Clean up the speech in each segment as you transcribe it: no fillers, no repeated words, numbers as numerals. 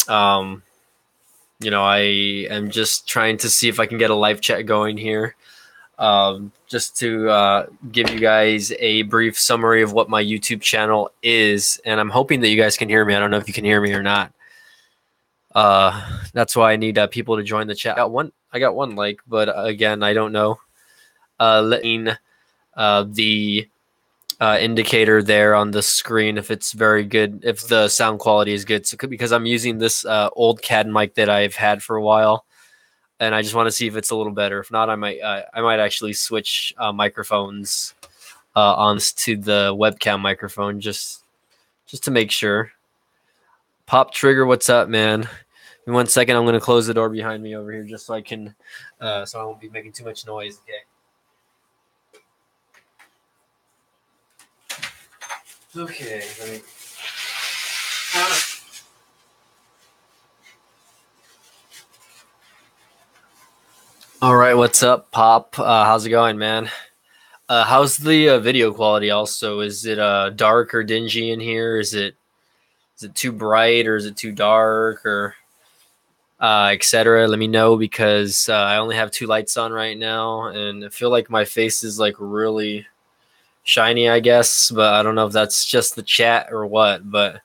Um, I am just trying to see if I can get a live chat going here. Just to give you guys a brief summary of what my YouTube channel is, and I'm hoping that you guys can hear me. I don't know if you can hear me or not. That's why I need people to join the chat. I got one like, but again, I don't know. Letting the indicator there on the screen if it's very good, if the sound quality is good. So, because I'm using this old CAD mic that I've had for a while, and I just want to see if it's a little better. If not, I might actually switch microphones on to the webcam microphone just to make sure. Pop Trigger, what's up, man? In 1 second, I'm gonna close the door behind me over here just so I can, so I won't be making too much noise. Okay. Okay. Let me. All right, what's up, Pop? How's it going, man? How's the video quality? Also, is it dark or dingy in here? Is it too bright or is it too dark or etc.? Let me know because I only have 2 lights on right now, and I feel like my face is like really shiny, I guess, but I don't know if that's just the chat or what. But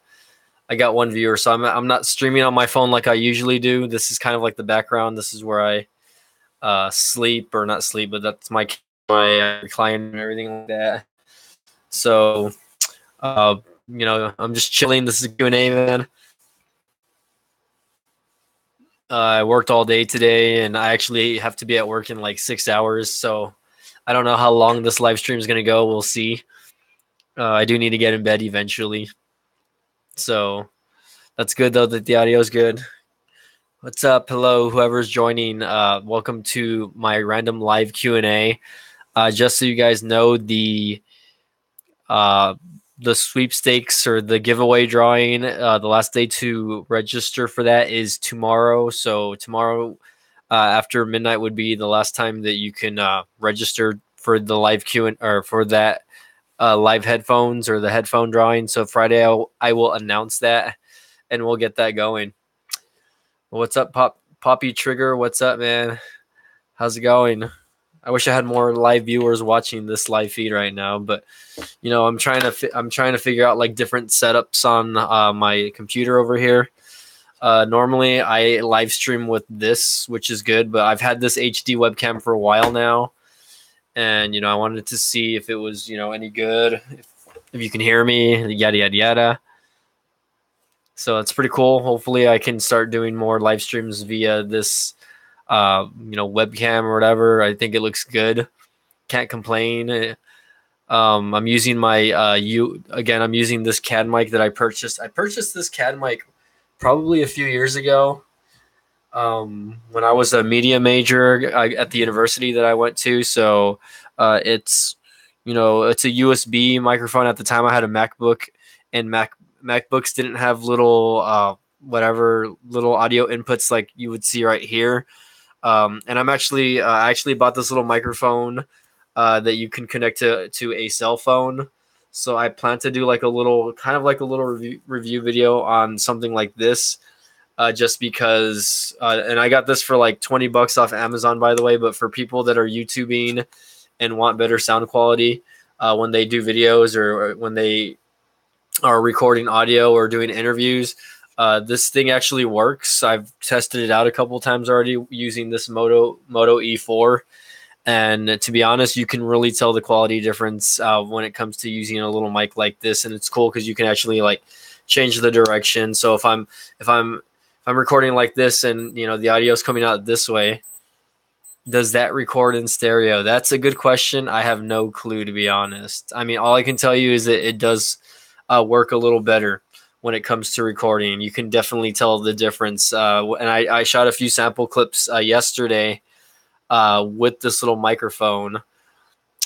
I got 1 viewer, so I'm not streaming on my phone like I usually do. This is kind of like the background. This is where I sleep, or not sleep, but that's my recliner and everything like that. So, I'm just chilling. This is a Q&A, man. I worked all day today, and I actually have to be at work in like 6 hours. So I don't know how long this live stream is going to go. We'll see. I do need to get in bed eventually. So that's good, though, that the audio is good. What's up? Hello, whoever's joining. Welcome to my random live Q&A. Just so you guys know, the sweepstakes or the giveaway drawing, the last day to register for that is tomorrow. So tomorrow after midnight would be the last time that you can register for the live or for that live headphones or the headphone drawing. So Friday I will announce that, and we'll get that going. What's up, Poppy Trigger? What's up, man? How's it going? I wish I had more live viewers watching this live feed right now, but I'm trying to figure out like different setups on my computer over here. Normally I live stream with this, which is good, but I've had this HD webcam for a while now, and I wanted to see if it was any good, if you can hear me, yada yada yada. So it's pretty cool. Hopefully I can start doing more live streams via this webcam or whatever. I think it looks good. Can't complain. I'm using my I'm using this CAD mic that I purchased. I purchased this CAD mic probably a few years ago when I was a media major at the university that I went to. So it's it's a USB microphone. At the time I had a MacBook, and MacBooks didn't have little little audio inputs like you would see right here. And I actually bought this little microphone that you can connect to a cell phone. So I plan to do like a little review video on something like this, just because. And I got this for like $20 off Amazon, by the way. But for people that are YouTubing and want better sound quality when they do videos or when they are recording audio or doing interviews, this thing actually works. I've tested it out a couple times already using this Moto E4. And to be honest, you can really tell the quality difference when it comes to using a little mic like this. And it's cool because you can actually like change the direction. So if I'm recording like this and the audio is coming out this way, does that record in stereo? That's a good question. I have no clue, to be honest. I mean, all I can tell you is that it does work a little better when it comes to recording. You can definitely tell the difference. And I shot a few sample clips yesterday with this little microphone,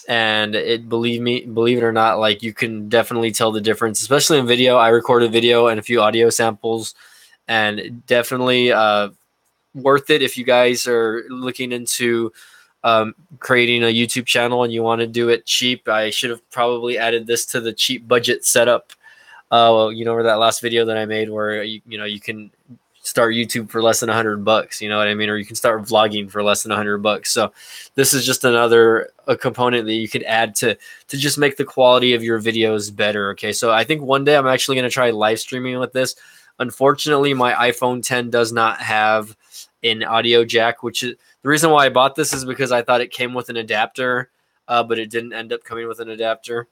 and believe it or not, like you can definitely tell the difference, especially in video. I recorded video and a few audio samples, and definitely worth it if you guys are looking into creating a YouTube channel and you want to do it cheap. I should have probably added this to the cheap budget setup. Or that last video that I made where you can start YouTube for less than $100, you know what I mean? Or you can start vlogging for less than $100. So this is just another component that you could add to just make the quality of your videos better. Okay, so I think one day I'm actually going to try live streaming with this. Unfortunately, my iPhone 10 does not have an audio jack, which is the reason why I bought this, is because I thought it came with an adapter, but it didn't end up coming with an adapter.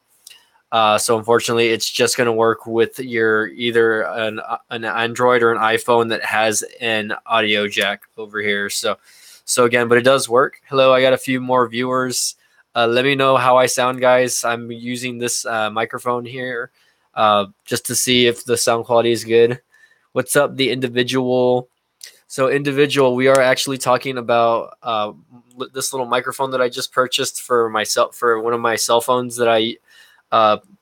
So unfortunately, it's just going to work with your either an Android or an iPhone that has an audio jack over here. So again, but it does work. Hello, I got a few more viewers. Let me know how I sound, guys. I'm using this microphone here just to see if the sound quality is good. What's up, the individual? So individual, we are actually talking about this little microphone that I just purchased for myself, for one of my cell phones that I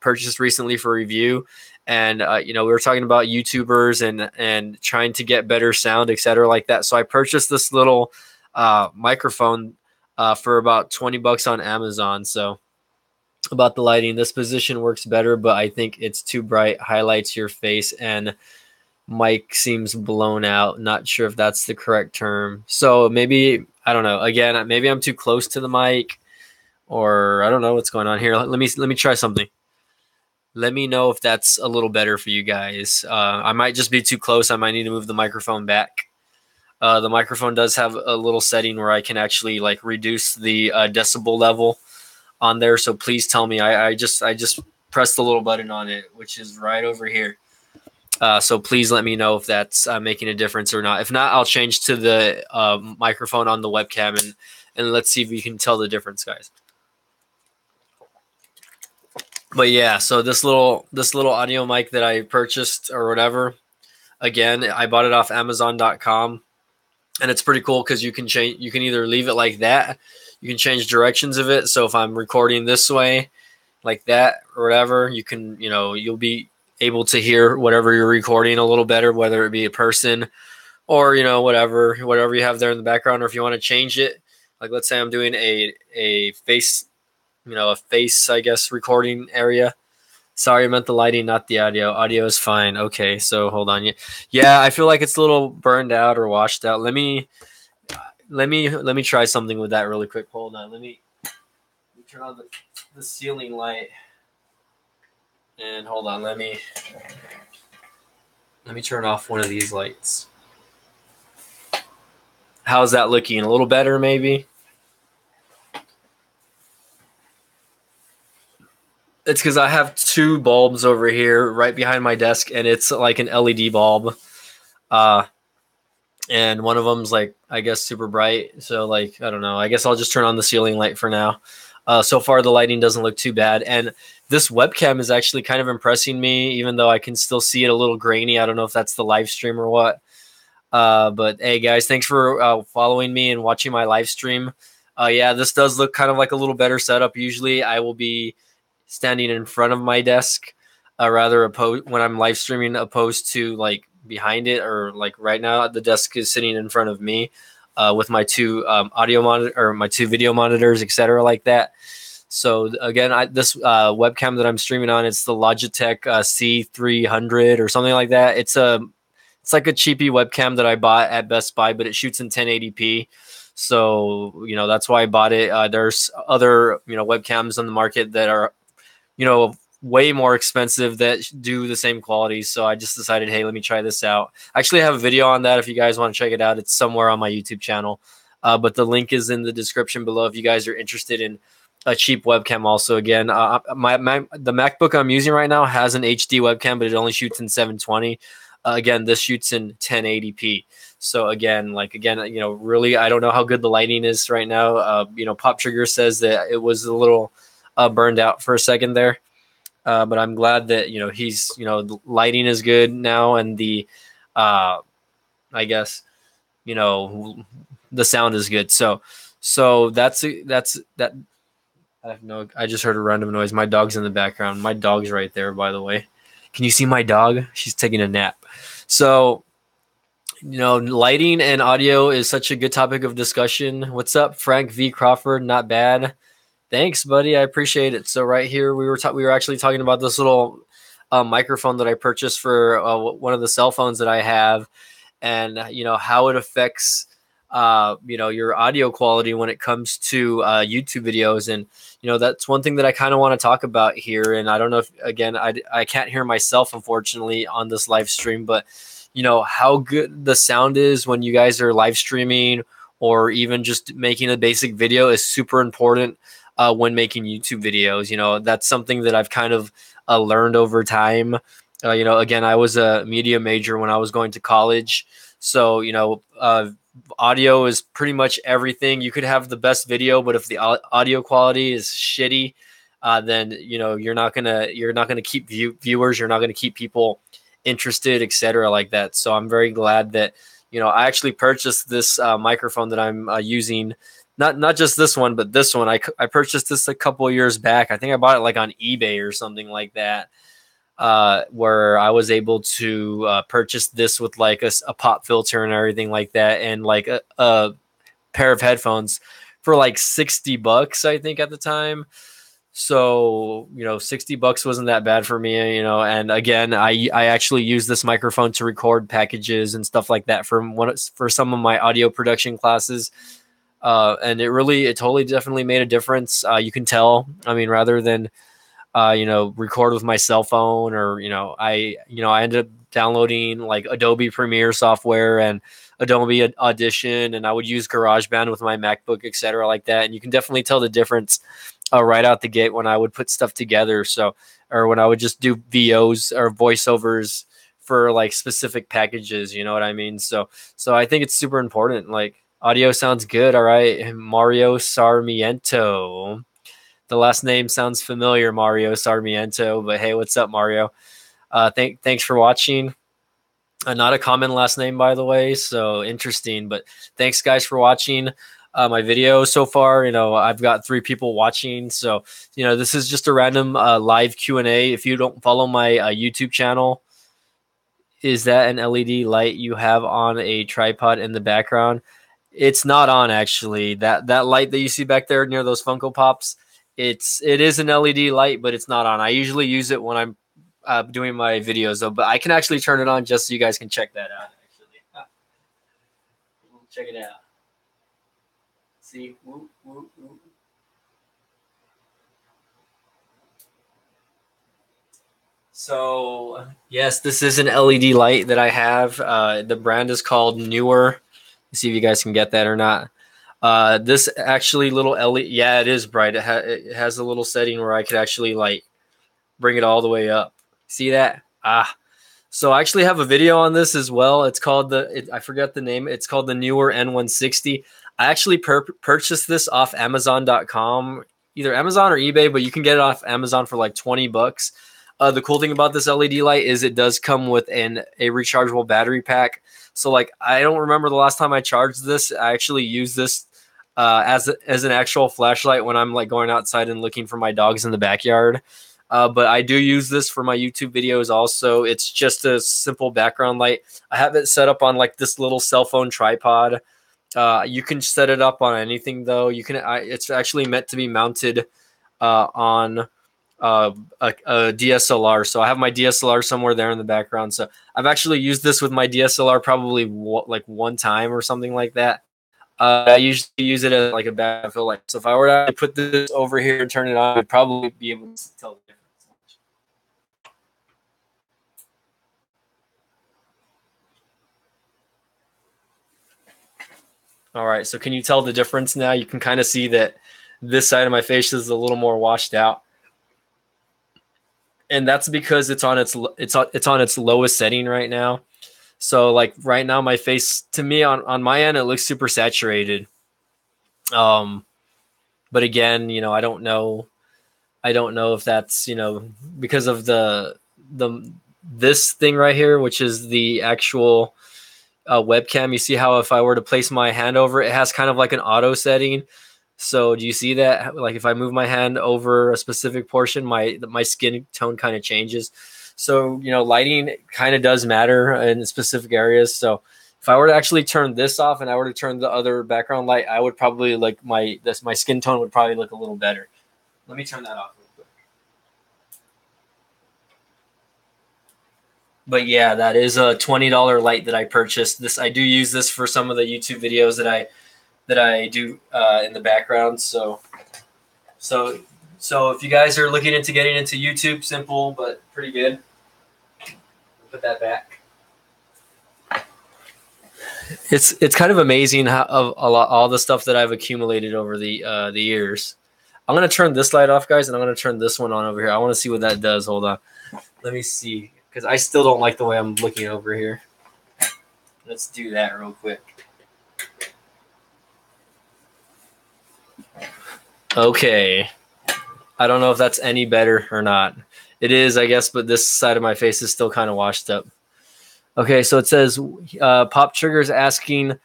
purchased recently for review. And you know, we were talking about YouTubers and trying to get better sound, etc., like that. So I purchased this little microphone for about $20 on Amazon. So about the lighting, this position works better, but I think it's too bright, highlights your face, and mic seems blown out. Not sure if that's the correct term. So maybe, I don't know. Again, maybe I'm too close to the mic, or I don't know what's going on here. Let me try something. Let me know if that's a little better for you guys. I might just be too close. I might need to move the microphone back. The microphone does have a little setting where I can actually like reduce the decibel level on there. So please tell me. I just pressed the little button on it, which is right over here. So please let me know if that's making a difference or not. If not, I'll change to the microphone on the webcam, and let's see if we can tell the difference, guys. But yeah, so this little audio mic that I purchased or whatever, again, I bought it off Amazon.com, and it's pretty cool because you can change. You can either leave it like that, you can change directions of it. So if I'm recording this way, like that or whatever, you can, you know, you'll be able to hear whatever you're recording a little better, whether it be a person or, you know, whatever you have there in the background. Or if you want to change it, like let's say I'm doing a face, you know, a face, I guess, recording area. Sorry, I meant the lighting, not the audio. Audio is fine. Okay, so hold on. Yeah, I feel like it's a little burned out or washed out. Let me try something with that really quick. Hold on. Let me turn on the ceiling light. And hold on, let me turn off one of these lights. How's that looking? A little better, maybe? It's because I have two bulbs over here right behind my desk, and it's like an LED bulb. And one of them's like, I guess, super bright. So like, I don't know. I guess I'll just turn on the ceiling light for now. So far, the lighting doesn't look too bad. And this webcam is actually kind of impressing me, even though I can still see it a little grainy. I don't know if that's the live stream or what. But hey, guys, thanks for following me and watching my live stream. Yeah, this does look kind of like a little better setup. Usually, I will be standing in front of my desk, rather when I'm live streaming, opposed to like behind it, or like right now, the desk is sitting in front of me. With my two audio monitor or my two video monitors, etc., like that. So again, this webcam that I'm streaming on, it's the Logitech C300 or something like that. It's like a cheapy webcam that I bought at Best Buy, but it shoots in 1080p. So you know, that's why I bought it. There's other, you know, webcams on the market that are, you know, way more expensive that do the same quality. So I just decided, hey, let me try this out. I actually have a video on that if you guys want to check it out. It's somewhere on my YouTube channel. But the link is in the description below if you guys are interested in a cheap webcam. Also, again, the MacBook I'm using right now has an HD webcam, but it only shoots in 720. Again, this shoots in 1080p. So again, you know, really, I don't know how good the lighting is right now. You know, Pop Trigger says that it was a little burned out for a second there. But I'm glad that, you know, the lighting is good now, and the, I guess, you know, the sound is good. So that's that. I just heard a random noise. My dog's in the background. My dog's right there, by the way. Can you see my dog? She's taking a nap. So, you know, lighting and audio is such a good topic of discussion. What's up, Frank V. Crawford? Not bad. Thanks, buddy. I appreciate it. So right here, we were actually talking about this little microphone that I purchased for one of the cell phones that I have. and how it affects your audio quality when it comes to YouTube videos. And that's one thing that I kind of want to talk about here. And I don't know if, again, I can't hear myself unfortunately on this live stream, but how good the sound is when you guys are live streaming or even just making a basic video is super important when making YouTube videos. That's something that I've kind of learned over time. Again, I was a media major when I was going to college. So, audio is pretty much everything. You could have the best video, but if the audio quality is shitty, then you're not gonna keep viewers. You're not gonna keep people interested, etc., like that. So I'm very glad that I actually purchased this microphone that I'm using. Not just this one, but this one. I purchased this a couple of years back. I think I bought it like on eBay or something like that. Where I was able to purchase this with like a pop filter and everything like that, and like a pair of headphones for like $60, I think, at the time. So $60 wasn't that bad for me, and again, I actually use this microphone to record packages and stuff like that for some of my audio production classes. And it totally definitely made a difference. You can tell, I mean, rather than record with my cell phone, or I ended up downloading like Adobe Premiere software and Adobe Audition, and I would use GarageBand with my MacBook, etc., like that. And you can definitely tell the difference right out the gate when I would put stuff together. So, or when I would just do VOs or voiceovers for like specific packages, you know what I mean? So I think it's super important. Like, audio sounds good. All right, Mario Sarmiento. The last name sounds familiar, Mario Sarmiento, but hey, what's up, Mario? Thanks for watching. Not a common last name, by the way, so interesting. But thanks, guys, for watching my video so far. I've got 3 people watching, so this is just a random live Q&A. If you don't follow my YouTube channel, is that an LED light you have on a tripod in the background? It's not on, actually. That light that you see back there near those Funko Pops, it is an LED light, but it's not on. I usually use it when I'm doing my videos, though, but I can actually turn it on just so you guys can check that out. Actually, check it out. See, woo, woo, woo. So yes, this is an LED light that I have. The brand is called Newer. Let's see if you guys can get that or not. This actually little LED, yeah, it is bright. It has a little setting where I could actually like bring it all the way up. See that? So I actually have a video on this as well. It's called I forgot the name. It's called the Newer N160. I actually purchased this off Amazon.com, either Amazon or eBay, but you can get it off Amazon for like $20. The cool thing about this LED light is it does come with a rechargeable battery pack. So like, I don't remember the last time I charged this. I actually use this as an actual flashlight when I'm like going outside and looking for my dogs in the backyard. But I do use this for my YouTube videos also. It's just a simple background light. I have it set up on like this little cell phone tripod. You can set it up on anything though. It's actually meant to be mounted on a DSLR. So I have my DSLR somewhere there in the background. So I've actually used this with my DSLR probably like one time or something like that. I usually use it as like a backfill light. So if I were to put this over here and turn it on, I'd probably be able to tell the difference. All right, so can you tell the difference now? You can kind of see that this side of my face is a little more washed out. And that's because it's on its lowest setting right now. So like right now, my face, to me on my end, it looks super saturated. But again, I don't know if that's because of this thing right here, which is the actual webcam. You see how if I were to place my hand over it, it has kind of like an auto setting. So do you see that? Like if I move my hand over a specific portion, my skin tone kind of changes. So, lighting kind of does matter in specific areas. So if I were to actually turn this off and I were to turn the other background light, I would probably like my skin tone would probably look a little better. Let me turn that off real quick. But yeah, that is a $20 light that I purchased. This I do use this for some of the YouTube videos that I do in the background. So so if you guys are looking into getting into YouTube, simple but pretty good. Put that back. It's kind of amazing how of all the stuff that I've accumulated over the years. I'm gonna turn this light off, guys, and I'm gonna turn this one on over here. I want to see what that does. Hold on, let me see, because I still don't like the way I'm looking over here. Let's do that real quick. Okay, I don't know if that's any better or not. It is, I guess, but this side of my face is still kind of washed up. Okay, so it says Pop Trigger's asking,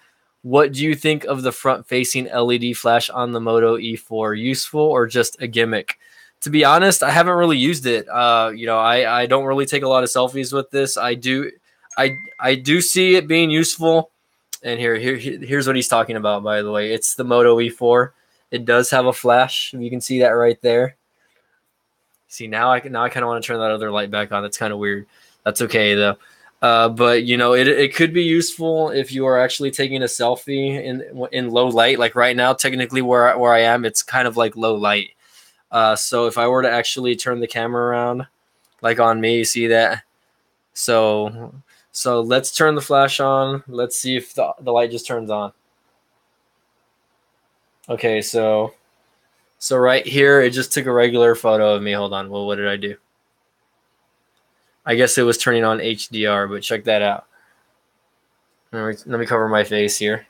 what do you think of the front-facing LED flash on the Moto E4? Useful or just a gimmick? To be honest, I haven't really used it. You know, I don't really take a lot of selfies with this. I do see it being useful. And here's what he's talking about, by the way. It's the Moto E4. It does have a flash. You can see that right there. See, now I kind of want to turn that other light back on. That's kind of weird. That's okay though. But you know, it could be useful if you are actually taking a selfie in low light. Like right now, technically where I am, it's kind of like low light. So if I were to actually turn the camera around, like on me, you see that? So let's turn the flash on. Let's see if the light just turns on. Okay, so right here, it just took a regular photo of me. Hold on. Well, what did I do? I guess it was turning on HDR, but check that out. Let me cover my face here.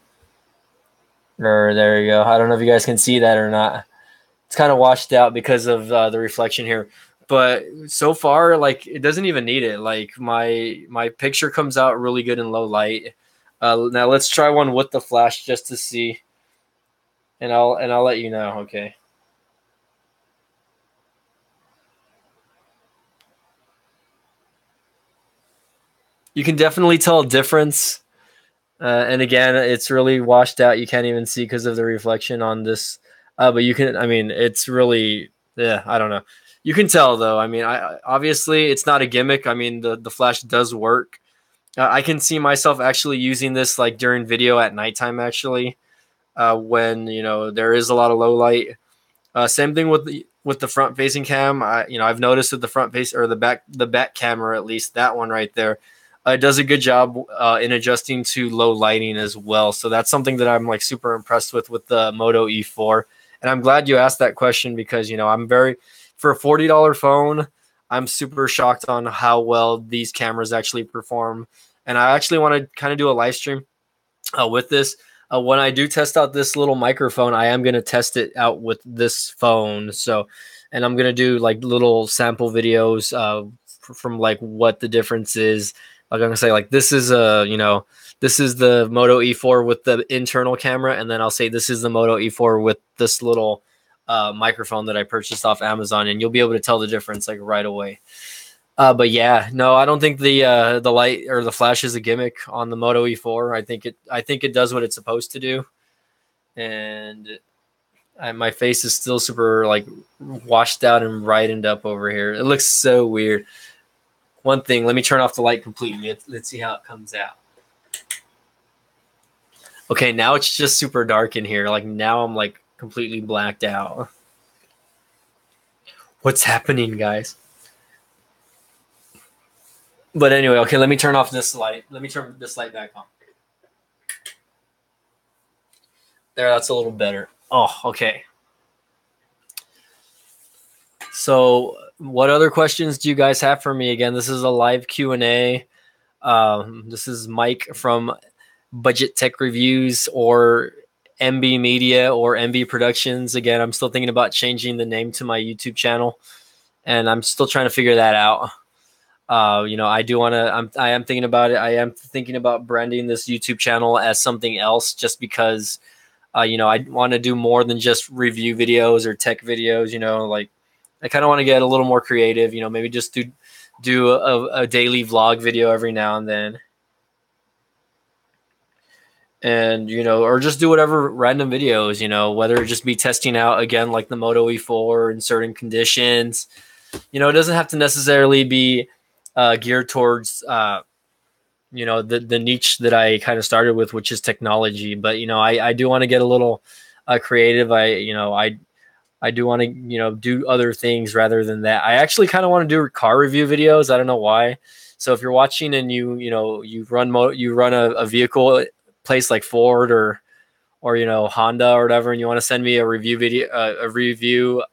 There you go. I don't know if you guys can see that or not. It's kind of washed out because of the reflection here. But so far, like, it doesn't even need it. Like, my picture comes out really good in low light. Now let's try one with the flash just to see. And I'll let you know, okay. You can definitely tell a difference. And again, it's really washed out. You can't even see because of the reflection on this. But you can, I mean, it's really, yeah, I don't know. You can tell though. I mean, obviously it's not a gimmick. I mean, the flash does work. I can see myself actually using this like during video at nighttime actually, when, you know, there is a lot of low light. Same thing with the front facing cam. I've noticed with the front face or the back camera, at least that one right there, it does a good job in adjusting to low lighting as well. So that's something that I'm like super impressed with the Moto E4. And I'm glad you asked that question because, you know, for a $40 phone, I'm super shocked on how well these cameras actually perform. And I actually want to kind of do a live stream with this. When I do test out this little microphone, I am going to test it out with this phone. And I'm going to do like little sample videos from like what the difference is. Like I'm going to say like, this is this is the Moto E4 with the internal camera. And then I'll say, this is the Moto E4 with this little microphone that I purchased off Amazon. And you'll be able to tell the difference like right away. But yeah, no, I don't think the light or the flash is a gimmick on the Moto E4. I think it does what it's supposed to do, and my face is still super like washed out and brightened up over here. It looks so weird. One thing, let me turn off the light completely. Let's see how it comes out. Okay, now it's just super dark in here. Like now I'm like completely blacked out. What's happening, guys? But anyway, okay, let me turn off this light. Let me turn this light back on. There, that's a little better. Oh, okay. So what other questions do you guys have for me? Again, this is a live Q&A. This is Mike from BudgeTech Reviews or MB Media or MB Productions. Again, I'm still thinking about changing the name to my YouTube channel, and I'm still trying to figure that out. I do want to, I am thinking about it. I am thinking about branding this YouTube channel as something else just because, I want to do more than just review videos or tech videos, like I kind of want to get a little more creative, maybe just do a daily vlog video every now and then. And, or just do whatever random videos, whether it just be testing out again, like the Moto E4 in certain conditions, it doesn't have to necessarily be geared towards the niche that I kind of started with, which is technology. But I do want to get a little creative. I do want to do other things rather than that. I actually kind of want to do car review videos. I don't know why. So if you're watching and you run a vehicle place like Ford or Honda or whatever, and you want to send me a review video, a review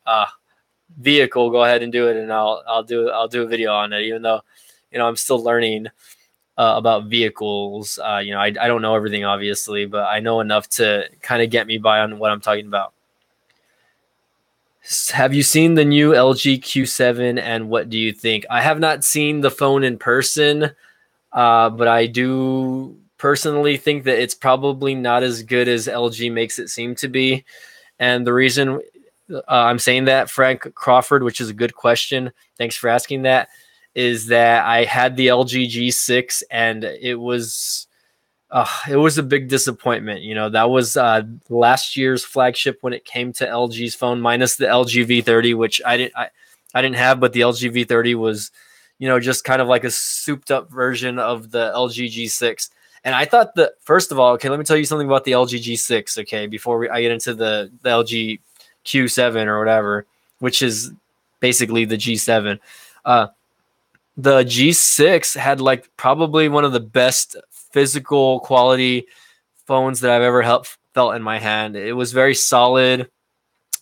vehicle, go ahead and do it, and I'll do a video on it. Even though I'm still learning about vehicles. I don't know everything obviously, but I know enough to kind of get me by on what I'm talking about. Have you seen the new LG Q7 and what do you think? I have not seen the phone in person, but I do personally think that it's probably not as good as LG makes it seem to be. And the reason I'm saying that, Frank Crawford, which is a good question, thanks for asking that, is that I had the LG G6 and it was a big disappointment. That was last year's flagship when it came to LG's phone, minus the LG V30, which I didn't have, but the LG V30 was, just kind of like a souped up version of the LG G6. And I thought that, first of all, okay, let me tell you something about the LG G6, okay, before I get into the LG Q7 or whatever, which is basically the G7. The G6 had like probably one of the best physical quality phones that I've ever felt in my hand. It was very solid.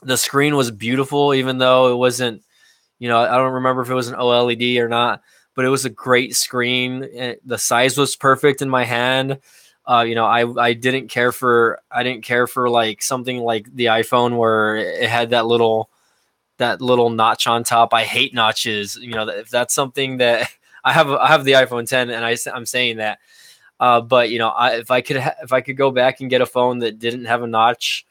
The screen was beautiful, even though it wasn't, I don't remember if it was an OLED or not, but it was a great screen. The size was perfect in my hand. I didn't care for like something like the iPhone where it had that little notch on top. I hate notches. If that's something that I have the iPhone 10 and I'm saying that. But if I could go back and get a phone that didn't have a notch,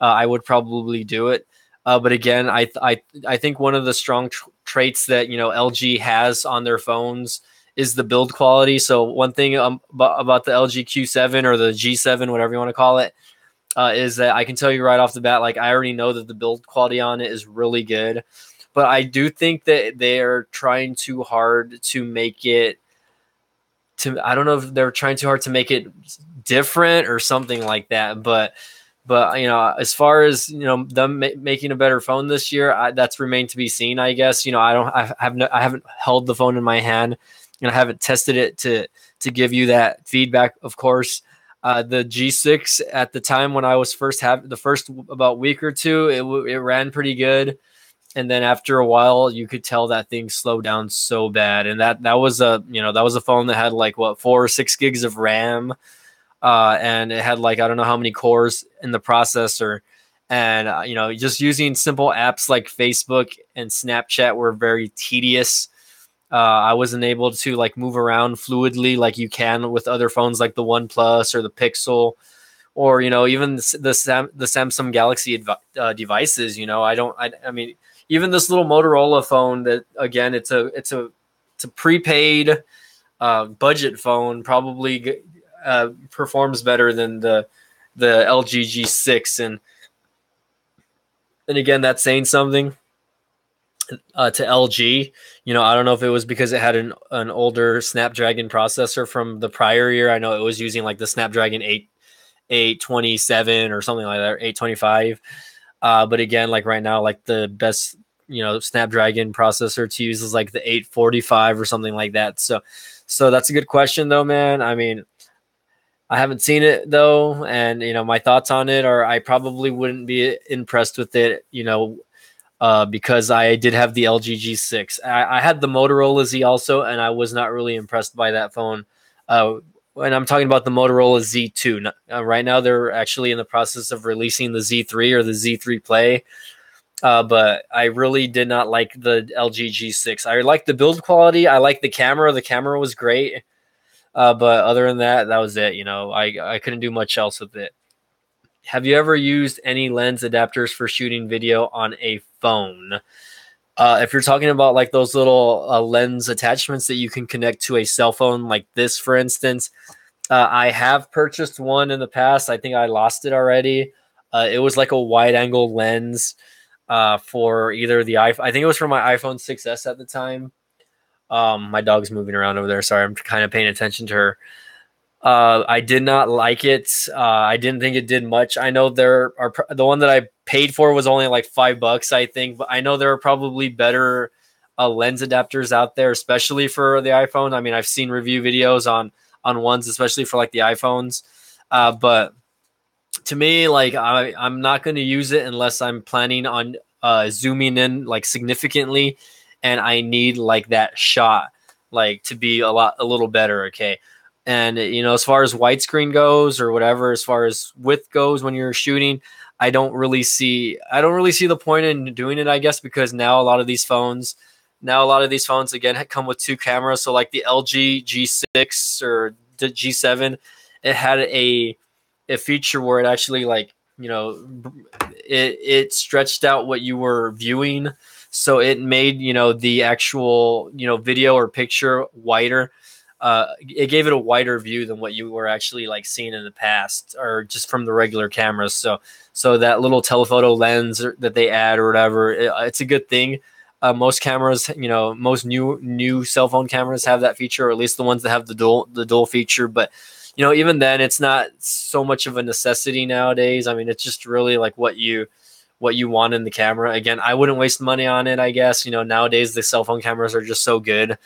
I would probably do it. But again, I think one of the strong traits that LG has on their phones is the build quality. So one thing about the LG Q7 or the G7, whatever you want to call it, is that I can tell you right off the bat, like I already know that the build quality on it is really good. But I do think that they're trying too hard to make it. I don't know if they're trying too hard to make it different or something like that, but as far as them making a better phone this year, that's remained to be seen. I guess I haven't held the phone in my hand and I haven't tested it to give you that feedback. Of course, the G6 at the time when I was the first about week or two, it ran pretty good. And then after a while, you could tell that thing slowed down so bad. And that was a phone that had like 4 or 6 gigs of RAM. And it had like, I don't know how many cores in the processor. And, just using simple apps like Facebook and Snapchat were very tedious. I wasn't able to like move around fluidly like you can with other phones like the OnePlus or the Pixel, or even the Samsung Galaxy devices. I mean, even this little Motorola phone that, again, it's a prepaid budget phone, probably performs better than the LG G6, and again, that's saying something to LG. I don't know if it was because it had an older Snapdragon processor from the prior year. I know it was using like the Snapdragon 827 or something like that, or 825. But again, like right now, like the best Snapdragon processor to use is like the 845 or something like that. So that's a good question though, man. I mean, I haven't seen it though, and my thoughts on it are I probably wouldn't be impressed with it, because I did have the LG G6. I had the Motorola Z also, and I was not really impressed by that phone. And I'm talking about the Motorola Z2. Right now, they're actually in the process of releasing the Z3 or the Z3 Play. But I really did not like the LG G6. I like the build quality. I like the camera. The camera was great. But other than that, that was it. I couldn't do much else with it. Have you ever used any lens adapters for shooting video on a phone? If you're talking about like those little lens attachments that you can connect to a cell phone, like this, for instance, I have purchased one in the past. I think I lost it already. It was like a wide angle lens for either the iPhone. I think it was for my iPhone 6s at the time. My dog's moving around over there. Sorry, I'm kind of paying attention to her. I did not like it. I didn't think it did much. I know there are the one that I paid for was only like $5, I think, but I know there are probably better lens adapters out there, especially for the iPhone. I mean, I've seen review videos on ones, especially for like the iPhones. But to me, like I'm not going to use it unless I'm planning on zooming in like significantly, and I need like that shot like to be a little better. Okay. And as far as widescreen goes or whatever, as far as width goes when you're shooting, I don't really see the point in doing it, I guess, because now a lot of these phones again come with two cameras. So like the LG G6 or the G7, it had a feature where it actually like it stretched out what you were viewing, so it made the actual video or picture wider. It gave it a wider view than what you were actually like seeing in the past or just from the regular cameras. So that little telephoto lens that they add or whatever, it's a good thing. Most cameras, most new cell phone cameras have that feature, or at least the ones that have the dual feature. But even then, it's not so much of a necessity nowadays. I mean, it's just really like what you want in the camera. Again, I wouldn't waste money on it, I guess. Nowadays the cell phone cameras are just so good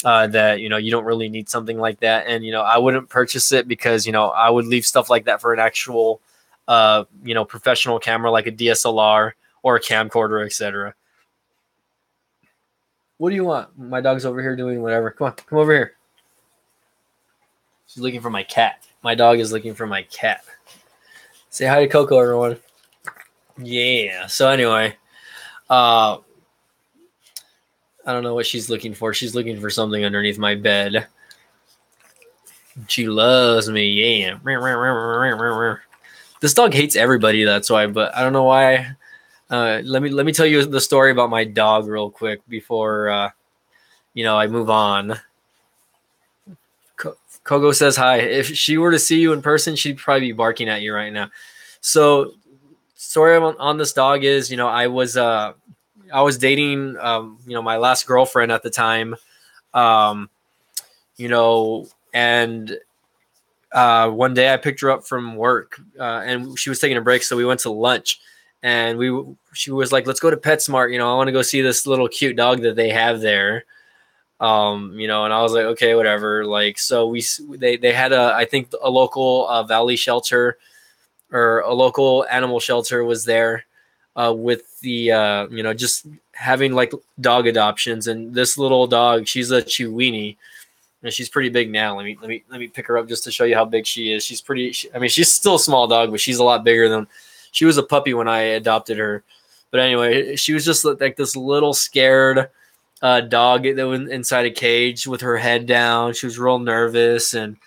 that you don't really need something like that. And I wouldn't purchase it because I would leave stuff like that for an actual professional camera like a DSLR or a camcorder, etc. What do you want? My dog's over here doing whatever. Come over here. She's looking for my cat. My dog is looking for my cat. Say hi to Coco, everyone. Yeah. So anyway, I don't know what she's looking for. She's looking for something underneath my bed. She loves me. Yeah. This dog hates everybody. That's why. But I don't know why. Let me tell you the story about my dog real quick before I move on. Kogo says hi. If she were to see you in person, she'd probably be barking at you right now. So, story on this dog is, I was dating, my last girlfriend at the time, and one day I picked her up from work, and she was taking a break, so we went to lunch, and she was like, "Let's go to PetSmart. I want to go see this little cute dog that they have there." And I was like, okay, whatever. Like, so they had I think a local valley shelter or a local animal shelter was there with the, just having like dog adoptions. And this little dog, she's a Chiweenie, and she's pretty big now. Let me pick her up just to show you how big she is. She's she's still a small dog, but she's a lot bigger than she was a puppy when I adopted her. But anyway, she was just like this little scared dog that was inside a cage with her head down. She was real nervous, and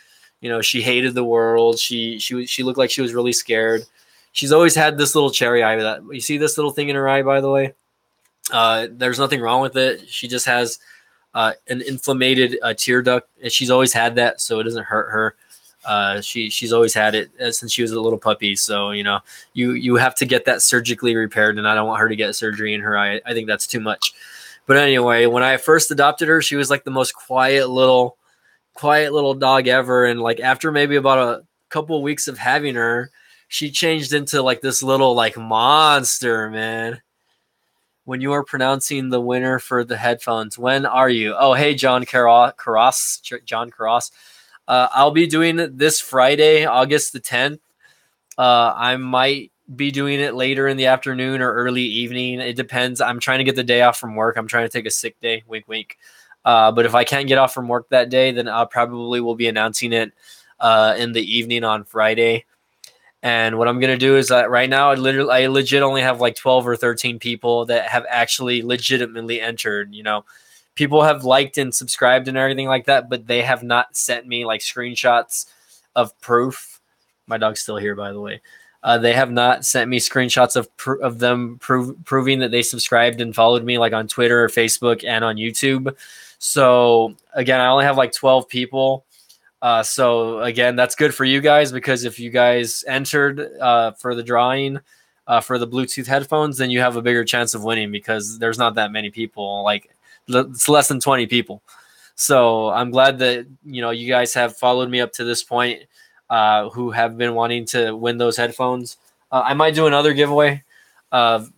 she hated the world. She looked like she was really scared. She's always had this little cherry eye. That you see this little thing in her eye, by the way. There's nothing wrong with it. She just has an inflamed tear duct, and she's always had that, so it doesn't hurt her. She's always had it since she was a little puppy. So you have to get that surgically repaired, and I don't want her to get surgery in her eye. I think that's too much. But anyway, when I first adopted her, she was like the most quiet little dog ever. And like after maybe about a couple of weeks of having her, she changed into like this little like monster, man. When you are pronouncing the winner for the headphones, when are you? Oh, hey, John Carras. I'll be doing it this Friday, August the 10th. I might be doing it later in the afternoon or early evening. It depends. I'm trying to get the day off from work. I'm trying to take a sick day. Wink, wink. But if I can't get off from work that day, then I probably will be announcing it in the evening on Friday. And what I'm going to do is right now, I legit only have like 12 or 13 people that have actually legitimately entered. People have liked and subscribed and everything like that, but they have not sent me like screenshots of proof. My dog's still here, by the way. They have not sent me screenshots of them proving that they subscribed and followed me like on Twitter or Facebook and on YouTube. So again, I only have like 12 people. So again, that's good for you guys, because if you guys entered for the drawing for the Bluetooth headphones, then you have a bigger chance of winning, because there's not that many people. Like it's less than 20 people. So I'm glad that, you guys have followed me up to this point, who have been wanting to win those headphones. I might do another giveaway,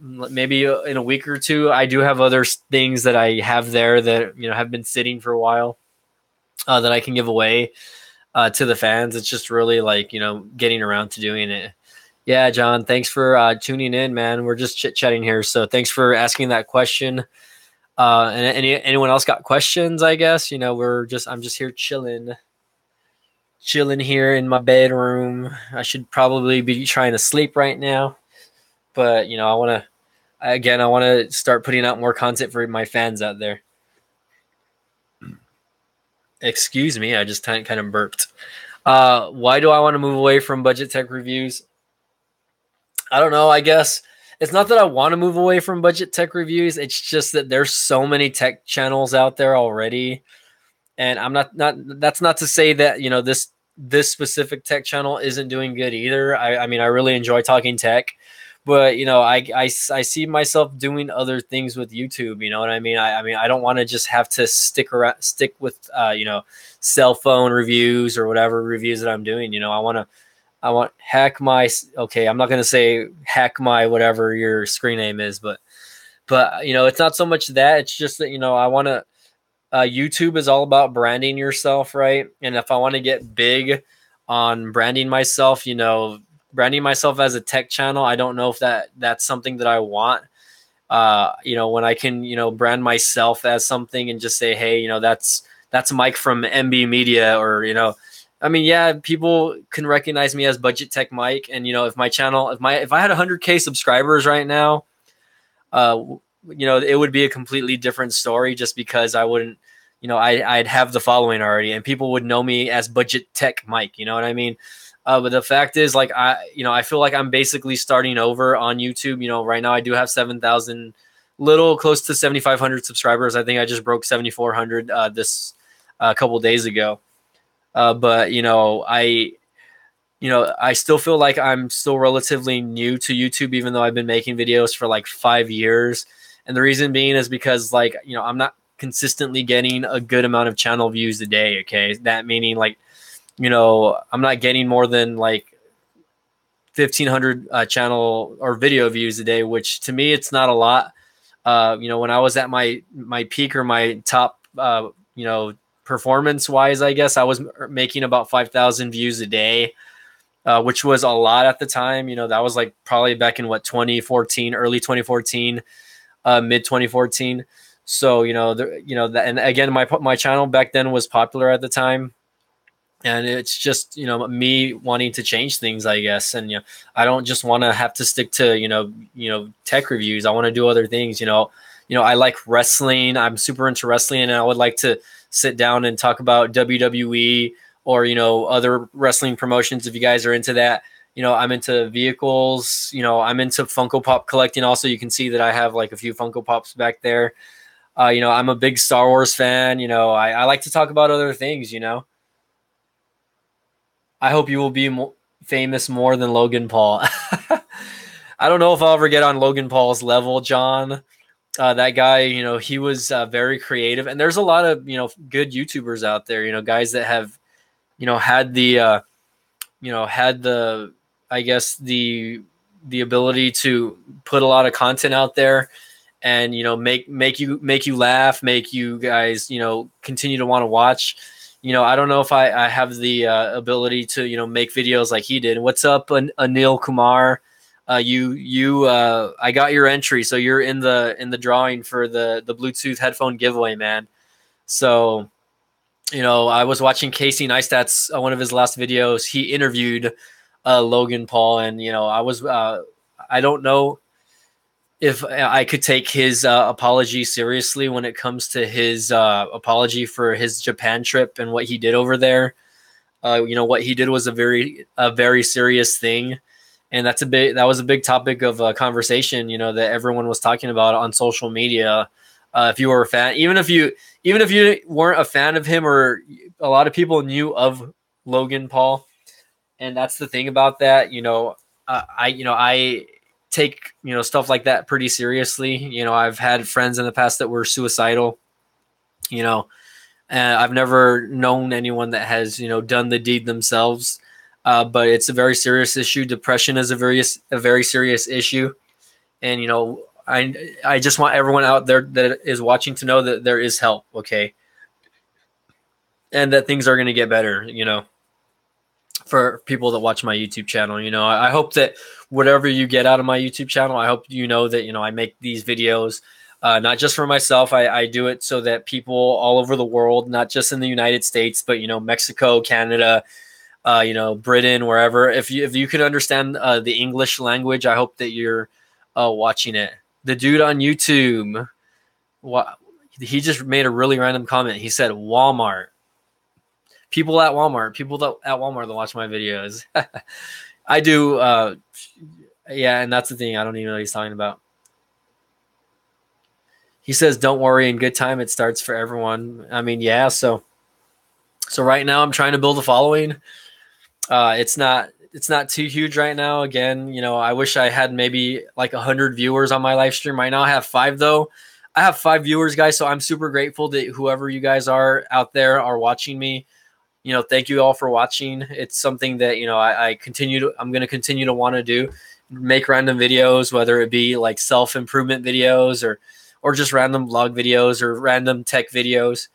maybe in a week or two. I do have other things that I have there that, have been sitting for a while, that I can give away, to the fans. It's just really like, getting around to doing it. Yeah, John, thanks for tuning in, man. We're just chit-chatting here. So thanks for asking that question. And anyone else got questions, I guess? I'm just here chilling here in my bedroom. I should probably be trying to sleep right now. But, I want to start putting out more content for my fans out there. Excuse me, I just kind of burped. Why do I want to move away from BudgeTech reviews? I don't know. I guess it's not that I want to move away from BudgeTech reviews. It's just that there's so many tech channels out there already. And I'm not that's not to say that, this specific tech channel isn't doing good either. I mean, I really enjoy talking tech, but, I see myself doing other things with YouTube. You know what I mean? I don't want to just have to stick with, cell phone reviews or whatever reviews that I'm doing. I want hack my, okay, I'm not going to say hack my whatever your screen name is, but it's not so much that. It's just that, I want to, YouTube is all about branding yourself, right? And if I want to get big on branding myself, branding myself as a tech channel, I don't know if that's something that I want. When I can, brand myself as something and just say, hey, that's Mike from MB Media, or, I mean, yeah, people can recognize me as BudgeTech Mike. And, if my channel, if I had 100K subscribers right now, it would be a completely different story, just because I wouldn't, I'd have the following already and people would know me as BudgeTech Mike. You know what I mean? But the fact is, like, I feel like I'm basically starting over on YouTube. Right now I do have 7,000, little close to 7,500 subscribers. I think I just broke 7,400 this couple days ago. But I still feel like I'm still relatively new to YouTube, even though I've been making videos for like 5 years. And the reason being is because, like, I'm not consistently getting a good amount of channel views a day. Okay. That meaning, like, I'm not getting more than like 1,500 channel or video views a day, which to me, it's not a lot. When I was at my peak or my top, performance wise, I guess I was making about 5,000 views a day, which was a lot at the time. That was like probably back in 2014, early 2014, mid 2014. So, and again, my channel back then was popular at the time. And it's just, me wanting to change things, I guess. And, I don't just want to have to stick to, tech reviews. I want to do other things. I like wrestling. I'm super into wrestling, and I would like to sit down and talk about WWE or, other wrestling promotions. If you guys are into that, I'm into vehicles, I'm into Funko Pop collecting. Also, you can see that I have like a few Funko Pops back there. I'm a big Star Wars fan. I like to talk about other things. I hope you will be famous more than Logan Paul. I don't know if I'll ever get on Logan Paul's level, John. That guy, he was very creative, and there's a lot of, good YouTubers out there, guys that have, had the, I guess the ability to put a lot of content out there and, make you laugh, make you guys, continue to want to watch. I don't know if I have the ability to, make videos like he did. What's up, Anil Kumar? I got your entry, so you're in the drawing for the Bluetooth headphone giveaway, man. So, I was watching Casey Neistat's one of his last videos. He interviewed Logan Paul, and I don't know if I could take his apology seriously when it comes to his apology for his Japan trip and what he did over there. What he did was a very serious thing. And that was a big topic of conversation, that everyone was talking about on social media. If you were a fan, even if you weren't a fan of him, or a lot of people knew of Logan Paul. And that's the thing about that, I take, stuff like that pretty seriously. I've had friends in the past that were suicidal. you know. I've never known anyone that has, done the deed themselves. But it's a very serious issue. Depression is a very serious issue. And, I just want everyone out there that is watching to know that there is help. Okay. And that things are going to get better, for people that watch my YouTube channel. I hope that whatever you get out of my YouTube channel, I hope you know that, I make these videos, not just for myself. I do it so that people all over the world, not just in the United States, but, Mexico, Canada, Britain, wherever. If you can understand the English language, I hope that you're watching it. The dude on YouTube, he just made a really random comment. He said Walmart. People at Walmart that watch my videos. I do. Yeah, and that's the thing. I don't even know what he's talking about. He says, "Don't worry, in good time it starts for everyone." I mean, yeah. So right now I'm trying to build a following. It's not too huge right now. Again, I wish I had maybe like 100 viewers on my live stream. Right now I have 5 though. I have 5 viewers, guys. So I'm super grateful that whoever you guys are out there are watching me. Thank you all for watching. It's something that, I'm going to continue to want to do, make random videos, whether it be like self-improvement videos or just random vlog videos or random tech videos.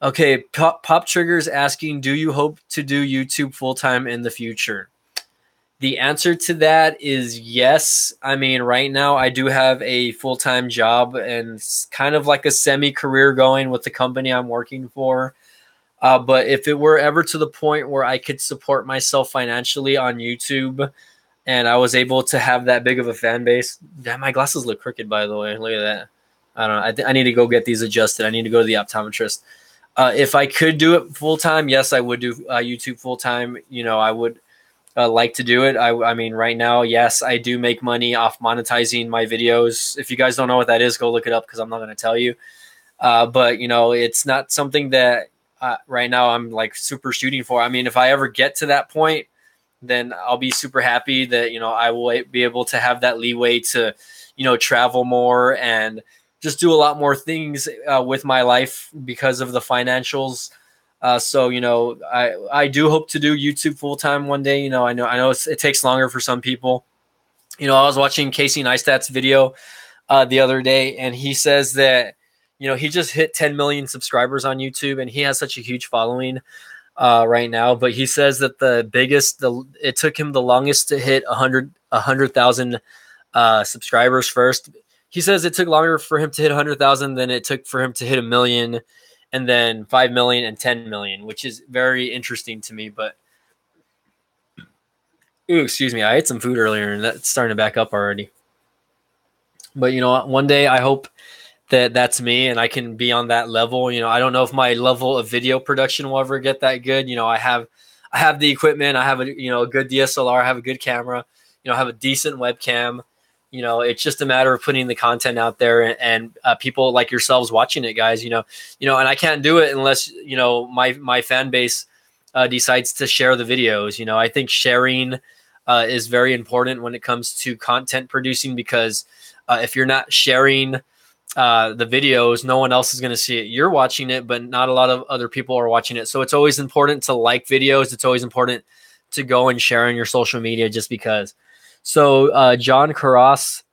Okay. Pop Trigger's asking, do you hope to do YouTube full-time in the future? The answer to that is yes. I mean, right now I do have a full-time job and it's kind of like a semi-career going with the company I'm working for. But if it were ever to the point where I could support myself financially on YouTube and I was able to have that big of a fan base, damn, my glasses look crooked, by the way. Look at that. I don't know. I need to go get these adjusted. I need to go to the optometrist. If I could do it full time, yes, I would do YouTube full time. I would like to do it. I mean, right now, yes, I do make money off monetizing my videos. If you guys don't know what that is, go look it up because I'm not going to tell you. But it's not something that right now I'm like super shooting for. I mean, if I ever get to that point, then I'll be super happy that, I will be able to have that leeway to, travel more and just do a lot more things with my life because of the financials. So, I do hope to do YouTube full time one day. I know it takes longer for some people. I was watching Casey Neistat's video the other day, and he says that, he just hit 10 million subscribers on YouTube, and he has such a huge following right now. But he says that it took him the longest to hit 100,000 subscribers first. He says it took longer for him to hit 100,000 than it took for him to hit 1 million, and then 5 million and 10 million, which is very interesting to me. But, excuse me, I ate some food earlier, and that's starting to back up already. But, one day I hope that's me and I can be on that level. I don't know if my level of video production will ever get that good. I have the equipment. I have a good DSLR. I have a good camera. I have a decent webcam. It's just a matter of putting the content out there and people like yourselves watching it, guys. And I can't do it unless my fan base decides to share the videos. I think sharing is very important when it comes to content producing because if you're not sharing the videos, no one else is going to see it. You're watching it, but not a lot of other people are watching it. So it's always important to like videos. It's always important to go and share on your social media just because. So John Carras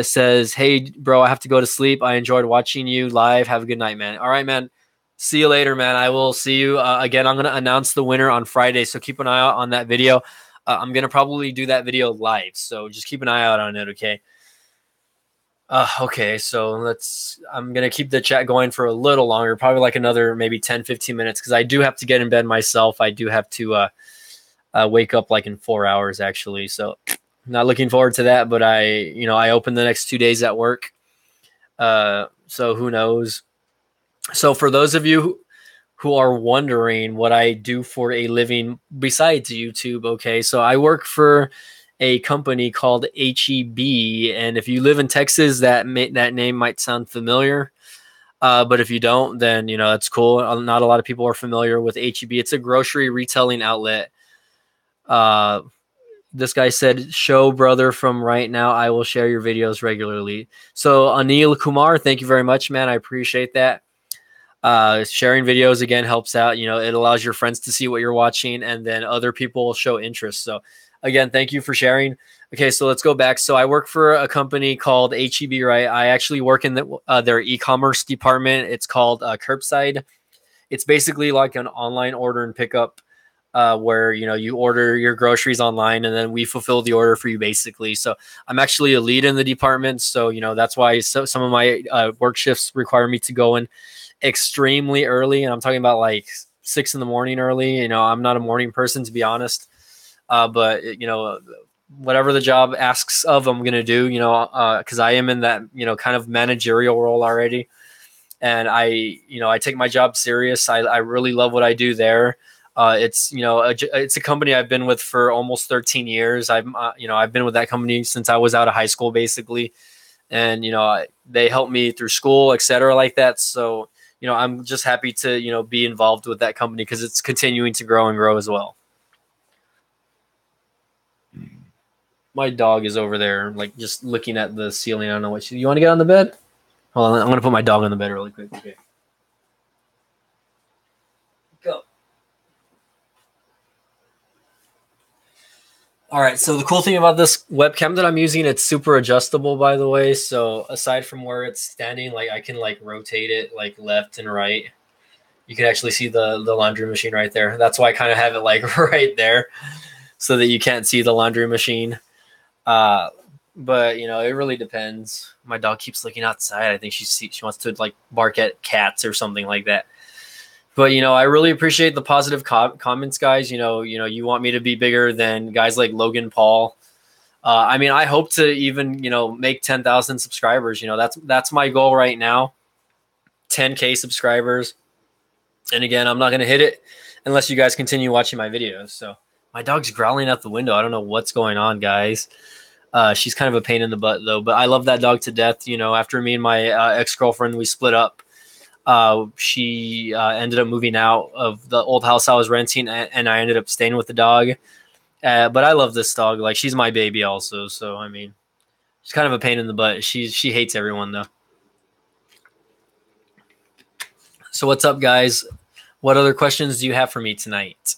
says, "Hey, bro, I have to go to sleep. I enjoyed watching you live. Have a good night, man." All right, man. See you later, man. I will see you again. I'm going to announce the winner on Friday. So keep an eye out on that video. I'm going to probably do that video live. So just keep an eye out on it. Okay. Okay, so I'm going to keep the chat going for a little longer, probably like another maybe 10, 15 minutes, because I do have to get in bed myself. I do have to wake up like in 4 hours, actually. So not looking forward to that, but I open the next 2 days at work. So who knows? So for those of you who are wondering what I do for a living besides YouTube, okay, so I work for a company called HEB, and if you live in Texas, that name might sound familiar. But if you don't, then that's cool. Not a lot of people are familiar with HEB. It's a grocery retailing outlet. This guy said, "Show brother from right now. I will share your videos regularly." So Anil Kumar, thank you very much, man. I appreciate that. Sharing videos again helps out. You know, it allows your friends to see what you're watching, and then other people will show interest. So again, thank you for sharing. Okay, so let's go back. So I work for a company called HEB, right? I actually work in their e-commerce department. It's called Curbside. It's basically like an online order and pickup, where you order your groceries online and then we fulfill the order for you, basically. So I'm actually a lead in the department, so that's why some of my work shifts require me to go in extremely early, and I'm talking about like 6 in the morning early. I'm not a morning person, to be honest, but whatever the job asks of, I'm gonna do. Because I am in that kind of managerial role already, and I take my job serious. I really love what I do there. It's it's a company I've been with for almost 13 years. I've been with that company since I was out of high school, basically, and they helped me through school, etc., like that. So I'm just happy to be involved with that company because it's continuing to grow and grow as well. My dog is over there, like just looking at the ceiling. I don't know what you want to get on the bed. Hold on, I'm gonna put my dog on the bed really quick. Okay. Go. All right, so the cool thing about this webcam that I'm using, it's super adjustable, by the way. So aside from where it's standing, like I can like rotate it like left and right. You can actually see the laundry machine right there. That's why I kind of have it like right there so that you can't see the laundry machine. But it really depends. My dog keeps looking outside. I think she wants to like bark at cats or something like that. But I really appreciate the positive comments, guys. You want me to be bigger than guys like Logan Paul. I mean, I hope to even make 10,000 subscribers. That's my goal right now. 10K subscribers. And again, I'm not gonna hit it unless you guys continue watching my videos. So my dog's growling out the window. I don't know what's going on, guys. She's kind of a pain in the butt though. But I love that dog to death. After me and my ex-girlfriend, we split up. She ended up moving out of the old house I was renting, and I ended up staying with the dog. But I love this dog. Like, she's my baby also. So, I mean, she's kind of a pain in the butt. She hates everyone, though. So what's up, guys? What other questions do you have for me tonight?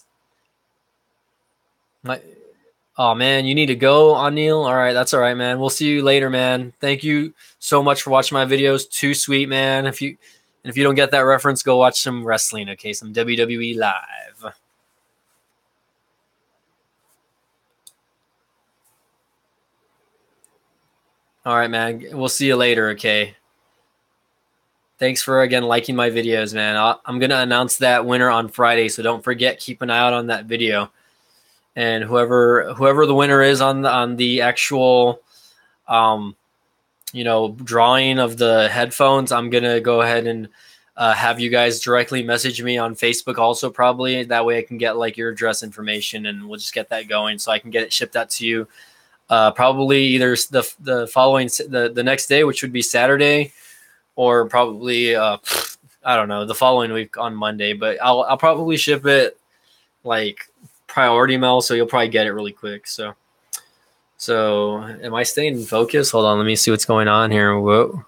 Oh, man, you need to go, Anil? All right, that's all right, man. We'll see you later, man. Thank you so much for watching my videos. Too sweet, man. If you don't get that reference, go watch some wrestling, okay? Some WWE live. All right, man. We'll see you later, okay? Thanks for, again, liking my videos, man. I'm going to announce that winner on Friday, so don't forget, keep an eye out on that video. And whoever the winner is on the actual drawing of the headphones, I'm going to go ahead and have you guys directly message me on Facebook also, probably. That way I can get like your address information, and we'll just get that going so I can get it shipped out to you probably either the following the next day, which would be Saturday, or probably I don't know, the following week on Monday. But I'll probably ship it like priority mail, so you'll probably get it really quick. So am I staying in focus? Hold on, let me see what's going on here. Whoa.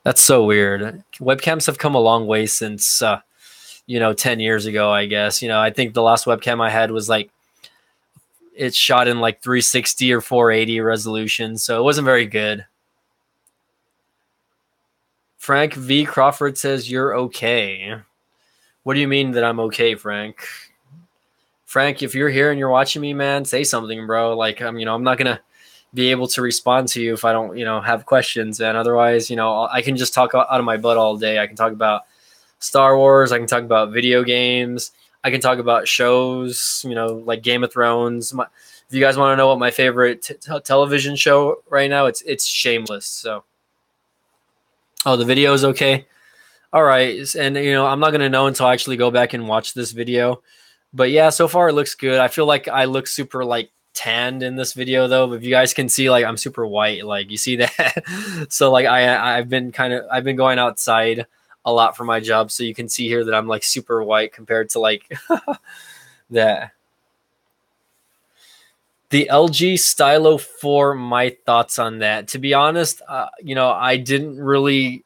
That's so weird. Webcams have come a long way since 10 years ago, I guess. I think the last webcam I had was like, it's shot in like 360 or 480 resolution, so it wasn't very good. Frank V. Crawford says you're okay. What do you mean that I'm okay, Frank? Frank, if you're here and you're watching me, man, say something, bro. Like, I'm not gonna be able to respond to you if I don't, have questions. And otherwise, I can just talk out of my butt all day. I can talk about Star Wars. I can talk about video games. I can talk about shows, like Game of Thrones. If you guys want to know what my favorite television show right now, it's Shameless. So, oh, the video is okay. All right, and I'm not gonna know until I actually go back and watch this video. But yeah, so far it looks good. I feel like I look super like tanned in this video though. If you guys can see, like, I'm super white. Like, you see that? So like I've been going outside a lot for my job, so you can see here that I'm like super white compared to like that. The LG Stylo 4, my thoughts on that. To be honest, I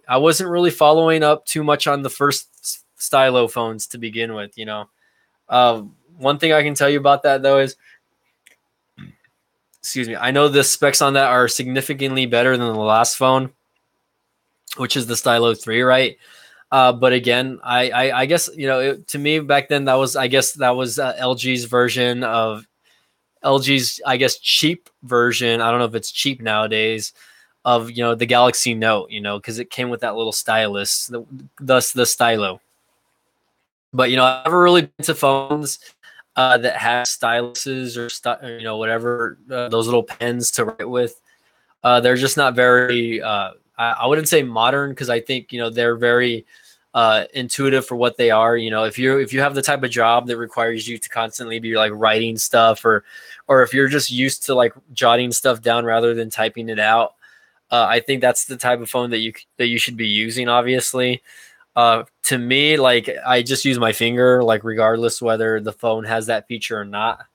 wasn't really following up too much on the first Stylo phones to begin with, One thing I can tell you about that though is, excuse me, I know the specs on that are significantly better than the last phone, which is the Stylo 3, right? But again, I guess, to me back then, I guess that was LG's version of LG's, I guess, cheap version. I don't know if it's cheap nowadays, of, the Galaxy Note, because it came with that little stylus, thus the Stylo. But, I've never really been to phones that have styluses or whatever, those little pens to write with. They're just not very, I wouldn't say modern, because I think, they're very intuitive for what they are. If you have the type of job that requires you to constantly be like writing stuff, or if you're just used to like jotting stuff down rather than typing it out, I think that's the type of phone that you should be using, obviously. To me, like, I just use my finger, like, regardless whether the phone has that feature or not.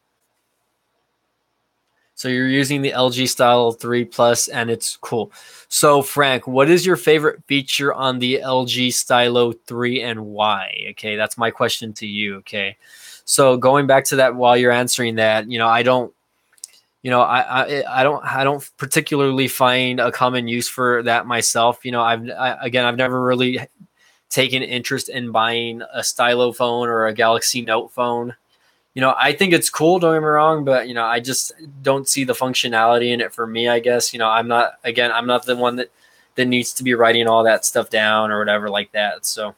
So you're using the LG Stylo 3 Plus, and it's cool. So Frank, what is your favorite feature on the LG Stylo 3 and why? Okay, that's my question to you. Okay, so going back to that, while you're answering that, I don't, I don't particularly find a common use for that myself. I've never really taken interest in buying a Stylo phone or a Galaxy Note phone. I think it's cool, don't get me wrong, but, I just don't see the functionality in it for me, I guess. I'm not the one that needs to be writing all that stuff down or whatever like that. So,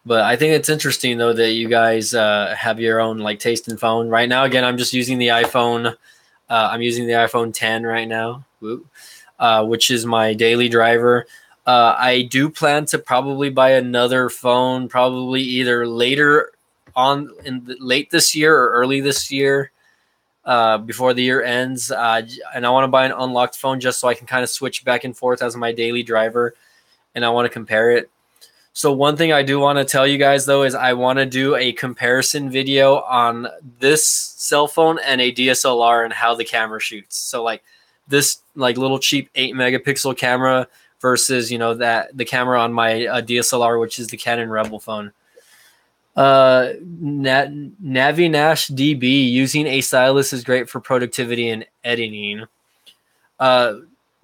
but I think it's interesting, though, that you guys have your own, like, taste in phone. Right now, again, I'm just using the iPhone. I'm using the iPhone 10 right now, which is my daily driver. I do plan to probably buy another phone, probably either later on late this year or early this year, before the year ends. And I want to buy an unlocked phone just so I can kind of switch back and forth as my daily driver, and I want to compare it. So one thing I do want to tell you guys, though, is I want to do a comparison video on this cell phone and a DSLR and how the camera shoots. So like this like little cheap 8 megapixel camera versus, that the camera on my DSLR, which is the Canon Rebel phone. Navinash DB, using a stylus is great for productivity and editing.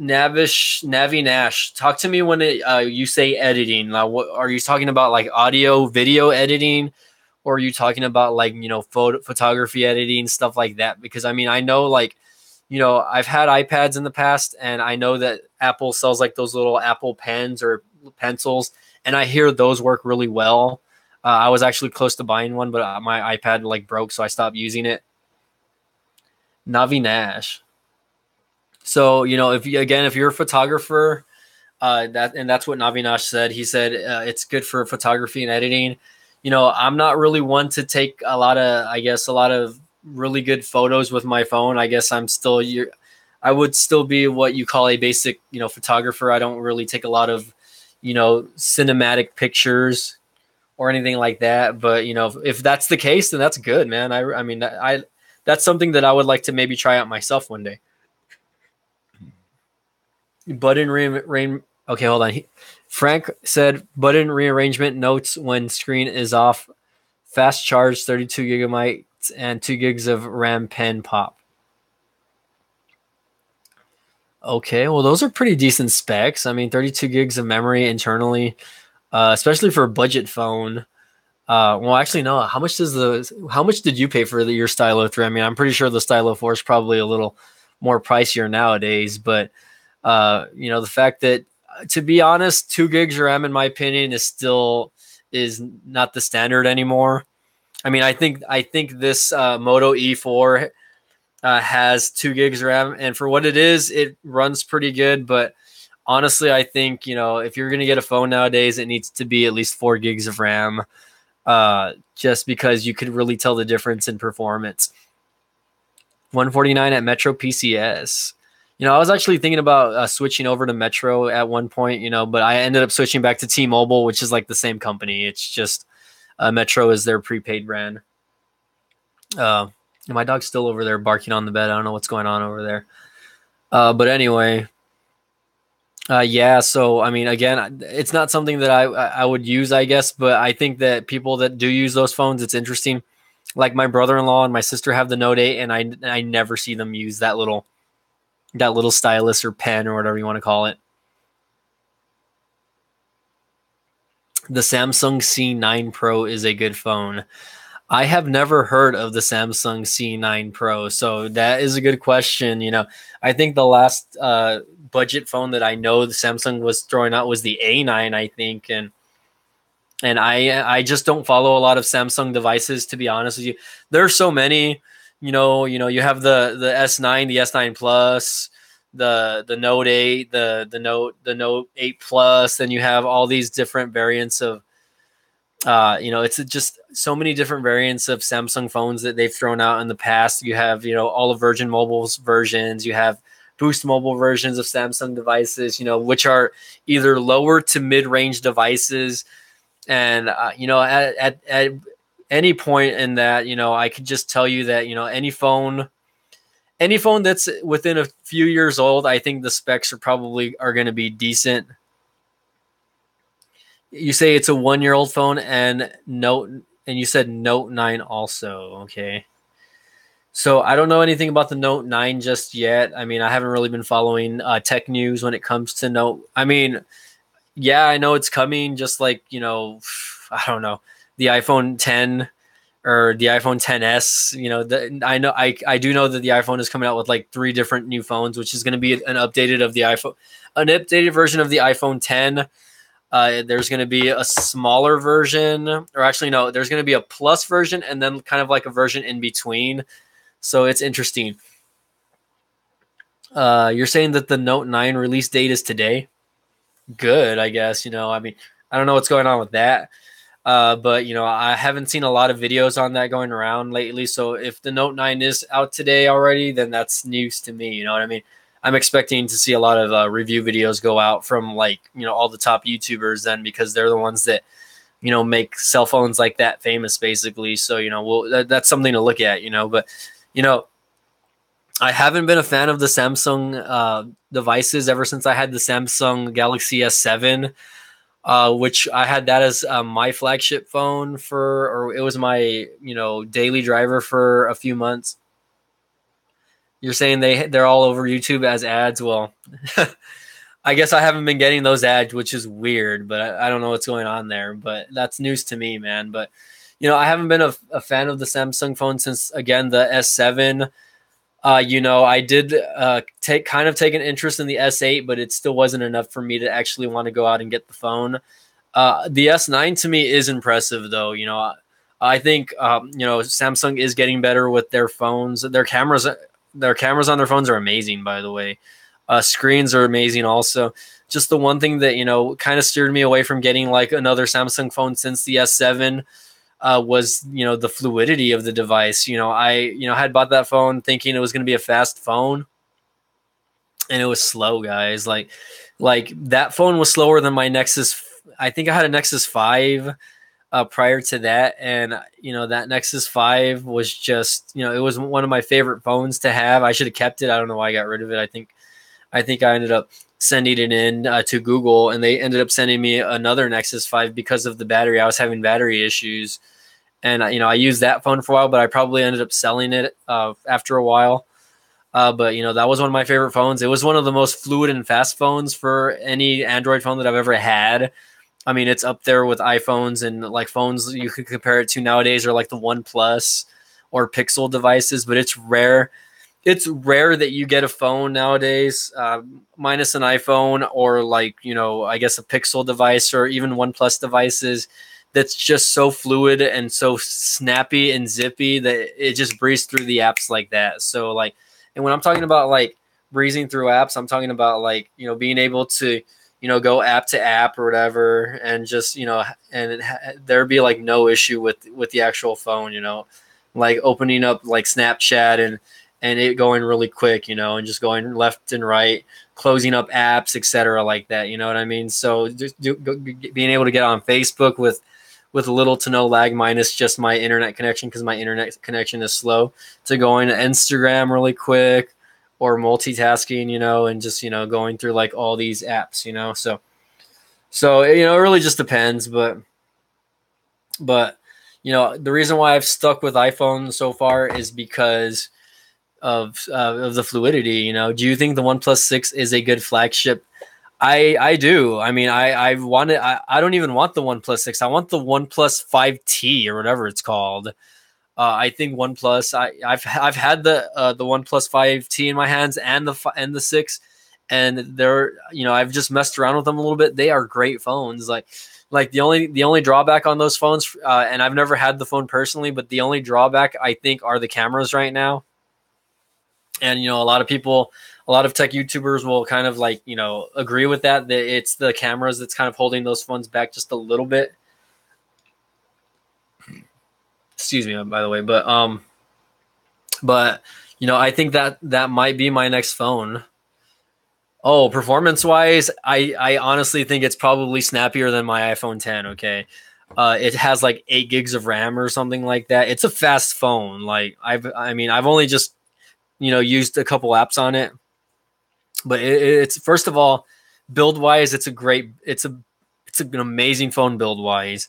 Navinash, talk to me when you say editing. What are you talking about? Like audio, video editing, or are you talking about like photography editing, stuff like that? Because I mean, I know like I've had iPads in the past, and I know that Apple sells like those little Apple pens or pencils, and I hear those work really well. I was actually close to buying one, but my iPad like broke, so I stopped using it. Navinash. So, if you're a photographer, that's what Navinash said. He said it's good for photography and editing. I'm not really one to take a lot of really good photos with my phone. I guess I would still be what you call a basic, photographer. I don't really take a lot of, cinematic pictures or anything like that. But, if that's the case, then that's good, man. I mean, that's something that I would like to maybe try out myself one day. Button okay, hold on. Frank said button rearrangement notes when screen is off. Fast charge, 32 gigabytes and 2 gigs of RAM pen pop. Okay, well, those are pretty decent specs. I mean, 32 gigs of memory internally, especially for a budget phone. Well, actually, no. How much did you pay for your Stylo 3? I mean, I'm pretty sure the Stylo 4 is probably a little more pricier nowadays, but the fact that, to be honest, 2 gigs RAM, in my opinion, is not the standard anymore. I mean, I think this Moto E4 has 2 gigs RAM, and for what it is, it runs pretty good. But honestly, I think if you're gonna get a phone nowadays, it needs to be at least 4 gigs of RAM, just because you could really tell the difference in performance. 149 at Metro PCS. I was actually thinking about switching over to Metro at one point, but I ended up switching back to T-Mobile, which is like the same company. It's just Metro is their prepaid brand. My dog's still over there barking on the bed. I don't know what's going on over there. But anyway, yeah. So I mean, again, it's not something that I would use, I guess. But I think that people that do use those phones, it's interesting. Like my brother-in-law and my sister have the Note 8, and I never see them use that little stylus or pen or whatever you want to call it. The Samsung C9 Pro is a good phone. I have never heard of the Samsung C9 Pro, so that is a good question. I think the last budget phone that I know the Samsung was throwing out was the A9, I think, and I just don't follow a lot of Samsung devices, to be honest with you. There are so many. You have the S9, the S9 Plus, the Note 8, the Note 8 Plus. Then you have all these different variants of it's just so many different variants of Samsung phones that they've thrown out in the past. You have, all of Virgin Mobile's versions. You have Boost Mobile versions of Samsung devices, which are either lower to mid-range devices. And, at any point in that, I could just tell you that, any phone that's within a few years old, I think the specs are going to be decent. You say it's a 1-year-old phone and you said Note 9 also. Okay. So I don't know anything about the Note 9 just yet. I mean, I haven't really been following tech news when it comes to Note. I mean, yeah, I know it's coming, just like, I don't know, the iPhone 10 or the iPhone 10s. I do know that the iPhone is coming out with like 3 different new phones, which is going to be an updated version of the iPhone 10. There's going to be a smaller version, or actually, no, there's going to be a plus version and then kind of like a version in between. So it's interesting. You're saying that the Note 9 release date is today? Good, I guess. I mean, I don't know what's going on with that. But, I haven't seen a lot of videos on that going around lately. So if the Note 9 is out today already, then that's news to me. You know what I mean? I'm expecting to see a lot of review videos go out from all the top YouTubers then, because they're the ones that, make cell phones like that famous basically. So, that's something to look at, but, I haven't been a fan of the Samsung devices ever since I had the Samsung Galaxy S7, which I had that as my flagship phone or it was my, daily driver for a few months. You're saying they're all over YouTube as ads. Well, I guess I haven't been getting those ads, which is weird, but I don't know what's going on there. But that's news to me, man. But, I haven't been a fan of the Samsung phone since, again, the S7. I did take an interest in the S8, but it still wasn't enough for me to actually want to go out and get the phone. The S9 to me is impressive, though. I think, Samsung is getting better with their phones. Their cameras on their phones are amazing, by the way. Screens are amazing also. Just the one thing that, kind of steered me away from getting like another Samsung phone since the S7 was, the fluidity of the device. I had bought that phone thinking it was going to be a fast phone, and it was slow, guys. Like that phone was slower than my Nexus. I think I had a Nexus 5 prior to that, and that Nexus 5 was just, it was one of my favorite phones to have. I should have kept it. I don't know why I got rid of it. I think I ended up sending it in to Google, and they ended up sending me another Nexus 5 because of the battery. I was having battery issues, and I used that phone for a while, but I probably ended up selling it after a while. But that was one of my favorite phones. It was one of the most fluid and fast phones for any Android phone that I've ever had. I mean, it's up there with iPhones, and like phones you could compare it to nowadays are like the OnePlus or Pixel devices, but it's rare. It's rare that you get a phone nowadays, minus an iPhone or I guess a Pixel device or even OnePlus devices, that's just so fluid and so snappy and zippy that it just breezes through the apps like that. So and when I'm talking about breezing through apps, I'm talking about being able to, go app to app or whatever, and just, and there'd be no issue with the actual phone, opening up Snapchat and it going really quick, and just going left and right, closing up apps, etc. like that. You know what I mean? So just being able to get on Facebook with with little to no lag, minus just my internet connection, because my internet connection is slow, to going to Instagram really quick, or multitasking, and just, going through like all these apps, so it really just depends, but the reason why I've stuck with iPhone so far is because of the fluidity. Do you think the OnePlus 6 is a good flagship? I do. I mean, I want it. I don't even want the OnePlus 6. I want the OnePlus 5T or whatever it's called. I think OnePlus. I've had the OnePlus 5T in my hands, and the 6, and they're, I've just messed around with them a little bit. They are great phones. Like the only drawback on those phones, and I've never had the phone personally, but the only drawback I think are the cameras right now. And a lot of tech YouTubers will kind of like agree with that it's the cameras that's kind of holding those phones back just a little bit. Excuse me, by the way, but I think that might be my next phone. Oh, performance wise, I honestly think it's probably snappier than my iPhone 10. Okay, it has like 8 gigs of RAM or something like that. It's a fast phone. Like I've only just used a couple apps on it, but it's, first of all, build wise, it's an amazing phone build wise.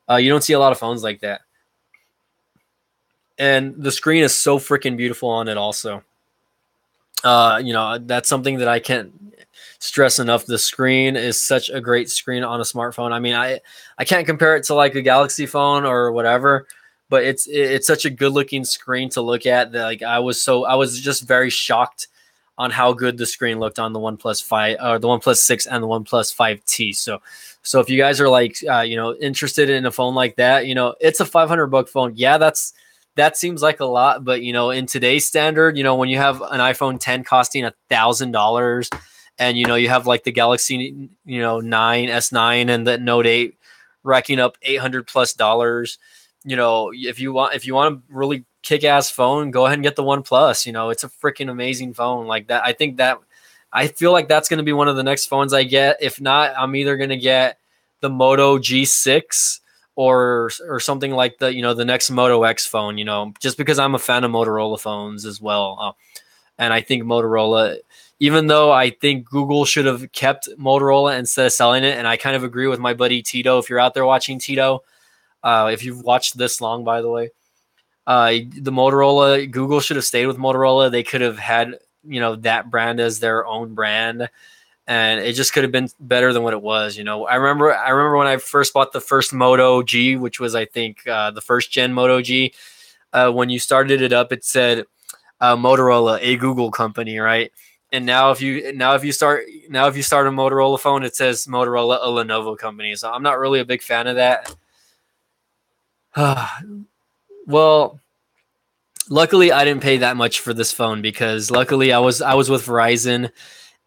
You don't see a lot of phones like that, and the screen is so freaking beautiful on it also. That's something that I can't stress enough. The screen is such a great screen on a smartphone. I mean, I can't compare it to like a Galaxy phone or whatever, but it's such a good looking screen to look at that, like, I was just very shocked on how good the screen looked on the OnePlus 5 or the OnePlus 6 and the OnePlus 5T. So if you guys are like interested in a phone like that, it's a $500 phone. Yeah, that seems like a lot, but in today's standard, when you have an iPhone 10 costing $1,000, and you have like the Galaxy 9 S9 and the Note 8 racking up $800+, if you want a really kick-ass phone, go ahead and get the OnePlus. It's a freaking amazing phone. Like that, I feel like that's going to be one of the next phones I get. If not, I'm either going to get the Moto G6 or something like the next Moto X phone, just because I'm a fan of Motorola phones as well. And I think Motorola, even though I think Google should have kept Motorola instead of selling it, and I kind of agree with my buddy Tito. If you're out there watching, Tito, if you've watched this long, by the way, the Motorola, Google should have stayed with Motorola. They could have had, that brand as their own brand, and it just could have been better than what it was. I remember when I first bought the first Moto G, which was, I think, the first gen Moto G. When you started it up, it said Motorola, a Google company, right? And now if you start a Motorola phone, it says Motorola, a Lenovo company. So I'm not really a big fan of that. Well, luckily I didn't pay that much for this phone, because luckily I was with Verizon,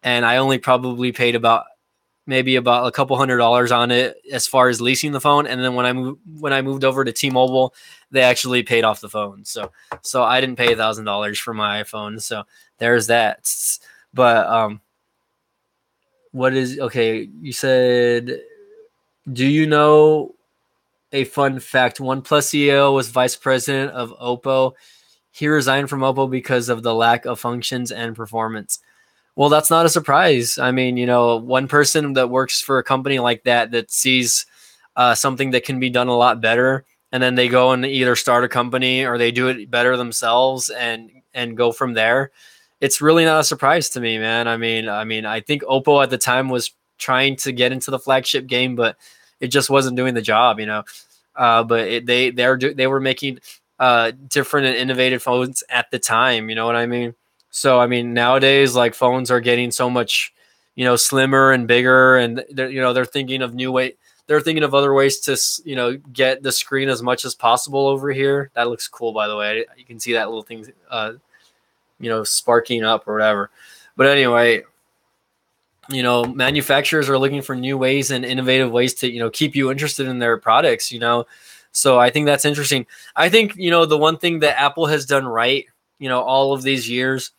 and I only probably paid about a couple $100 on it as far as leasing the phone. And then when I moved over to T-Mobile, they actually paid off the phone. So I didn't pay $1,000 for my iPhone. So there's that. But okay? You said, do you know a fun fact? OnePlus CEO was vice president of Oppo. He resigned from Oppo because of the lack of functions and performance. Well, that's not a surprise. I mean, one person that works for a company like that sees something that can be done a lot better, and then they go and either start a company or they do it better themselves and go from there. It's really not a surprise to me, man. I mean, I think Oppo at the time was trying to get into the flagship game, but it just wasn't doing the job, But they were making different and innovative phones at the time. You know what I mean? So, I mean, nowadays, like, phones are getting so much, slimmer and bigger, and they're thinking of they're thinking of other ways to, get the screen as much as possible over here. That looks cool, by the way. You can see that little thing, sparking up or whatever. But anyway, manufacturers are looking for new ways and innovative ways to, keep you interested in their products, So I think that's interesting. I think, the one thing that Apple has done right, all of these years,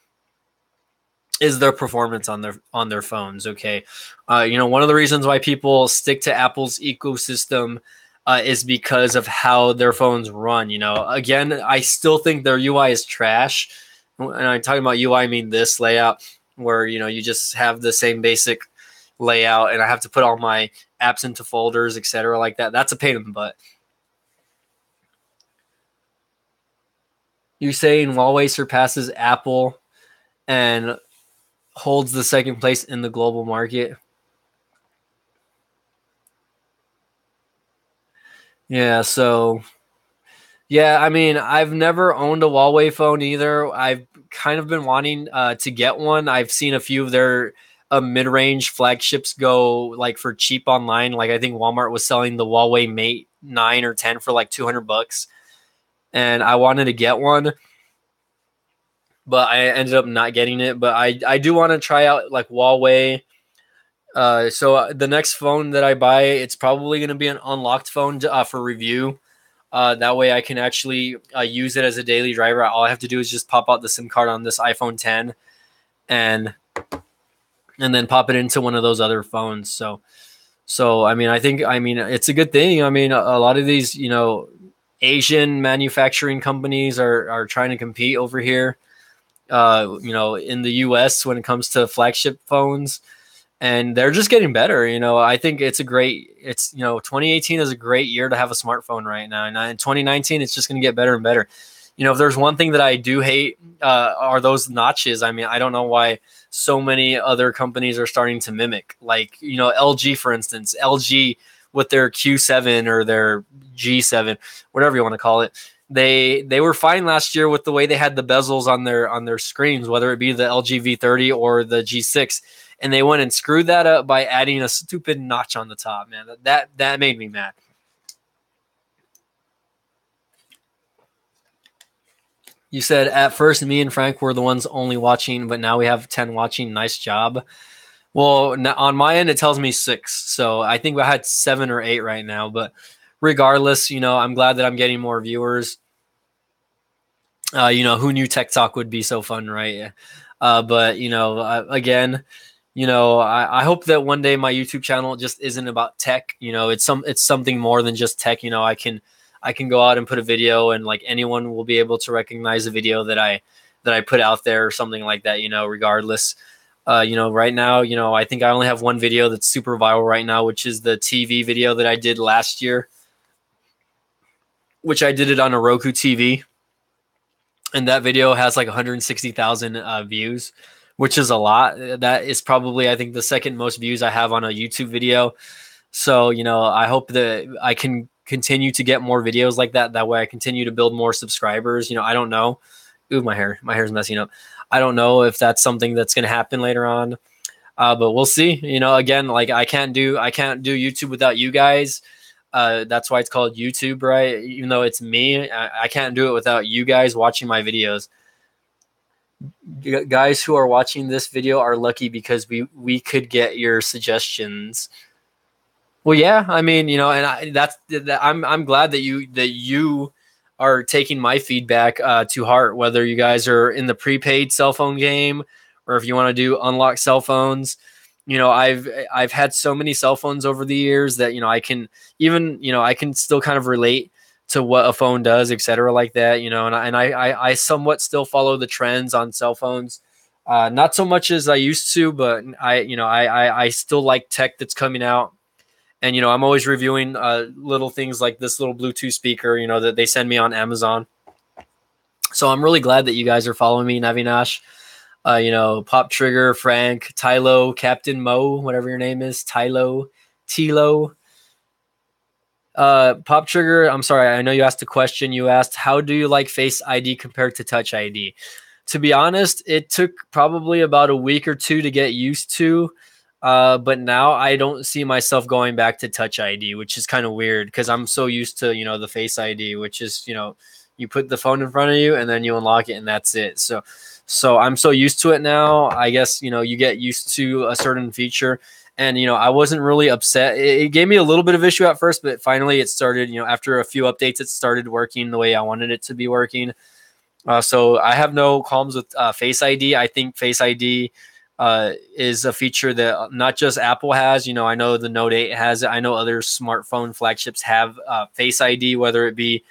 is their performance on their phones. Okay. One of the reasons why people stick to Apple's ecosystem is because of how their phones run. You know, again, I still think their UI is trash. And I'm talking about UI, I mean this layout where, you know, you just have the same basic layout and I have to put all my apps into folders, etc. like that. That's a pain in the butt. You're saying Huawei surpasses Apple and holds the second place in the global market? Yeah, so yeah, I mean, I've never owned a Huawei phone either. I've kind of been wanting to get one. I've seen a few of their mid-range flagships go like for cheap online. Like I think Walmart was selling the Huawei Mate 9 or 10 for like $200, and I wanted to get one, but I ended up not getting it. But I do want to try out like Huawei. So the next phone that I buy, it's probably going to be an unlocked phone for review. That way I can actually use it as a daily driver. All I have to do is just pop out the SIM card on this iPhone 10 and then pop it into one of those other phones. So I mean, I mean, it's a good thing. I mean, a lot of these, you know, Asian manufacturing companies are trying to compete over here, you know, in the US when it comes to flagship phones. And they're just getting better. You know, I think it's 2018 is a great year to have a smartphone right now. And in 2019, it's just going to get better and better. You know, if there's one thing that I do hate are those notches. I mean, I don't know why so many other companies are starting to mimic, like, you know, LG, for instance, LG with their Q7 or their G7, whatever you want to call it. They were fine last year with the way they had the bezels on their screens, whether it be the LG V30 or the G6. And they went and screwed that up by adding a stupid notch on the top, man. That made me mad. You said at first me and Frank were the ones only watching, but now we have 10 watching. Nice job. Well, on my end, it tells me 6. So I think we had 7 or 8 right now. But regardless, you know, I'm glad that I'm getting more viewers. You know, who knew Tech Talk would be so fun, right? But, you know, again, you know, I hope that one day my YouTube channel just isn't about tech. You know, it's something more than just tech. You know, I can go out and put a video and like anyone will be able to recognize the video that I put out there or something like that, you know, regardless. You know, right now, you know, I think I only have one video that's super viral right now, which is the TV video that I did last year, which I did it on a Roku TV. And that video has like 160,000 views, which is a lot. That is probably, I think, the second most views I have on a YouTube video. So, you know, I hope that I can continue to get more videos like that. That way I continue to build more subscribers. You know, I don't know. Ooh, my hair's messing up. I don't know if that's something that's going to happen later on. But we'll see. You know, again, like I can't do YouTube without you guys. That's why it's called YouTube, right? Even though it's me, I can't do it without you guys watching my videos. Guys who are watching this video are lucky because we could get your suggestions. Well, yeah, I mean, you know, and I'm glad that you are taking my feedback to heart. Whether you guys are in the prepaid cell phone game or if you want to do unlocked cell phones, you know, I've had so many cell phones over the years that, you know, I can still kind of relate to what a phone does, etc. like that, you know, and I somewhat still follow the trends on cell phones. Not so much as I used to, but I still like tech that's coming out. And, you know, I'm always reviewing little things like this little Bluetooth speaker, you know, that they send me on Amazon. So I'm really glad that you guys are following me, Navinash. You know, Pop Trigger, Frank, Tylo, Captain Mo, whatever your name is, Tilo. Pop Trigger, I'm sorry, I know you asked a question. You asked, how do you like Face ID compared to Touch ID? To be honest, it took probably about a week or two to get used to. But now I don't see myself going back to Touch ID, which is kind of weird because I'm so used to, you know, the Face ID, which is, you know, you put the phone in front of you and then you unlock it and that's it. So I'm so used to it now. I guess, you know, you get used to a certain feature. And, you know, I wasn't really upset. It gave me a little bit of issue at first, but finally it started, you know, after a few updates, it started working the way I wanted it to be working. So I have no qualms with Face ID. I think Face ID is a feature that not just Apple has. You know, I know the Note 8 has it. I know other smartphone flagships have Face ID, whether it be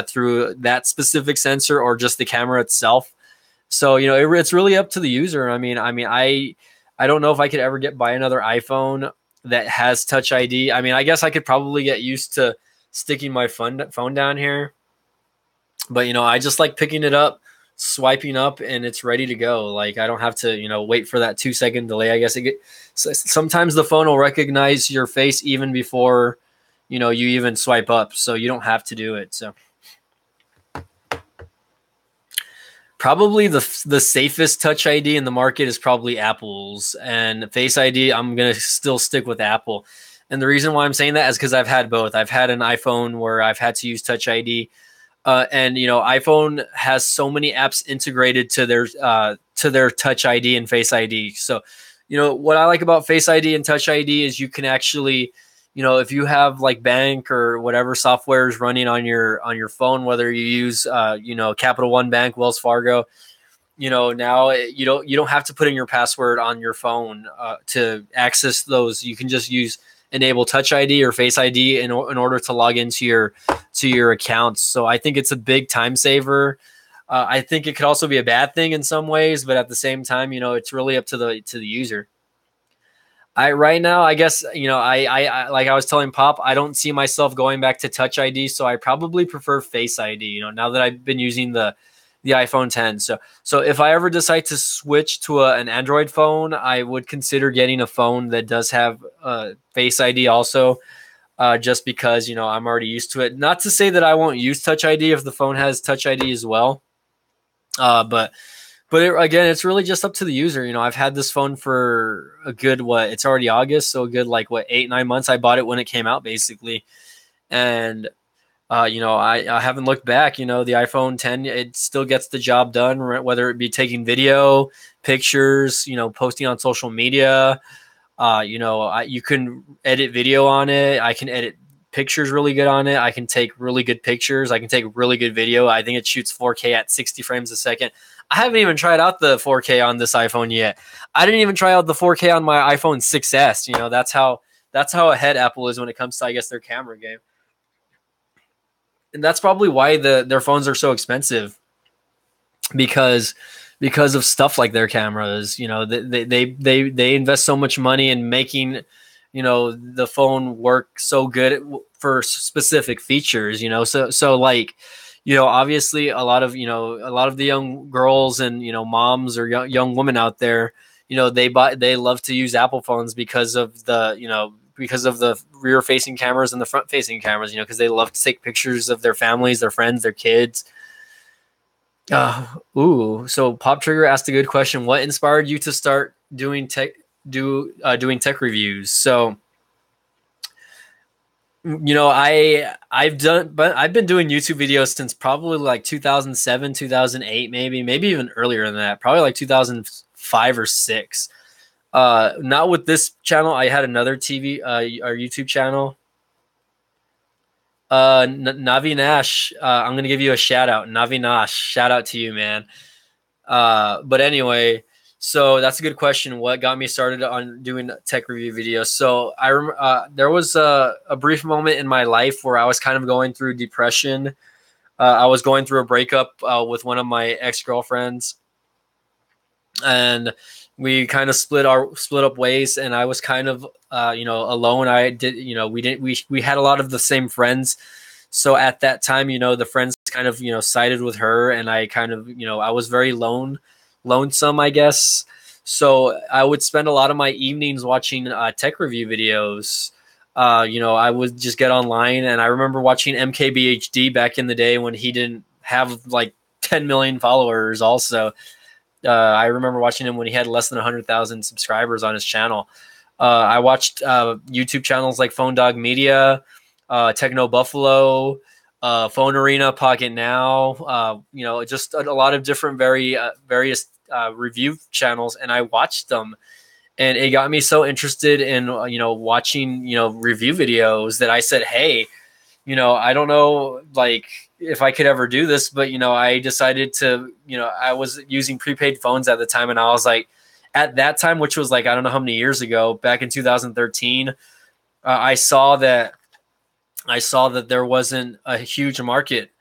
through that specific sensor or just the camera itself. So, you know, it's really up to the user. I don't know if I could ever get by another iPhone that has Touch ID. I mean, I guess I could probably get used to sticking my phone down here. But, you know, I just like picking it up, swiping up, and it's ready to go. Like, I don't have to, you know, wait for that 2-second delay. I guess sometimes the phone will recognize your face even before, you know, you even swipe up. So you don't have to do it. So probably the safest Touch ID in the market is probably Apple's, and Face ID, I'm going to still stick with Apple. And the reason why I'm saying that is because I've had both. I've had an iPhone where I've had to use Touch ID. And, you know, iPhone has so many apps integrated to their Touch ID and Face ID. So, you know, what I like about Face ID and Touch ID is you can actually, you know, if you have like bank or whatever software is running on your phone, whether you use, you know, Capital One Bank, Wells Fargo, you know, now you don't have to put in your password on your phone to access those. You can just enable Touch ID or Face ID in order to log into your accounts. So I think it's a big time saver. I think it could also be a bad thing in some ways, but at the same time, you know, it's really up to the user. Right now, I guess, you know, I like I was telling Pop, I don't see myself going back to Touch ID, so I probably prefer Face ID, you know, now that I've been using the iPhone 10. So if I ever decide to switch to an Android phone, I would consider getting a phone that does have Face ID also, just because, you know, I'm already used to it. Not to say that I won't use Touch ID if the phone has Touch ID as well. But again, it's really just up to the user. You know, I've had this phone for a good, it's already August. So a good, 8-9 months. I bought it when it came out basically. And, you know, I haven't looked back. You know, the iPhone 10, it still gets the job done, whether it be taking video, pictures, you know, posting on social media. You know, you can edit video on it. I can edit pictures really good on it. I can take really good pictures. I can take really good video. I think it shoots 4K at 60 frames a second. I haven't even tried out the 4K on this iPhone yet. I didn't even try out the 4K on my iPhone 6S. You know, that's how ahead Apple is when it comes to, I guess, their camera game. And that's probably why their phones are so expensive, because of stuff like their cameras. You know, they invest so much money in making, you know, the phone work so good for specific features. You know, so like, you know, obviously a lot of the young girls and, you know, moms or young women out there, you know, they love to use Apple phones because of the rear facing cameras and the front facing cameras, you know, because they love to take pictures of their families, their friends, their kids. So Pop Trigger asked a good question. What inspired you to start doing tech reviews? So, you know, I've been doing YouTube videos since probably like 2007, 2008, maybe even earlier than that, probably like 2005 or 6. Not with this channel. I had another our YouTube channel. Navi Nash, I'm gonna give you a shout out. Navi Nash, shout out to you, man. But anyway, so that's a good question. What got me started on doing tech review videos? So I remember there was a brief moment in my life where I was kind of going through depression. I was going through a breakup with one of my ex-girlfriends, and we kind of split up ways, and I was kind of you know, alone. We had a lot of the same friends, so at that time, you know, the friends kind of, you know, sided with her, and I kind of, you know, I was very lonesome, I guess. So I would spend a lot of my evenings watching tech review videos. You know, I would just get online, and I remember watching MKBHD back in the day when he didn't have like 10 million followers also. I remember watching him when he had less than 100,000 subscribers on his channel. I watched YouTube channels like Phone Dog Media, Techno Buffalo, Phone Arena, Pocket Now, you know, just a lot of different various review channels, and I watched them, and it got me so interested in, you know, watching, you know, review videos that I said, hey, you know, I don't know, like, if I could ever do this, but, you know, I decided to, you know, I was using prepaid phones at the time, and I was like, at that time, which was like, I don't know how many years ago, back in 2013, I saw that there wasn't a huge market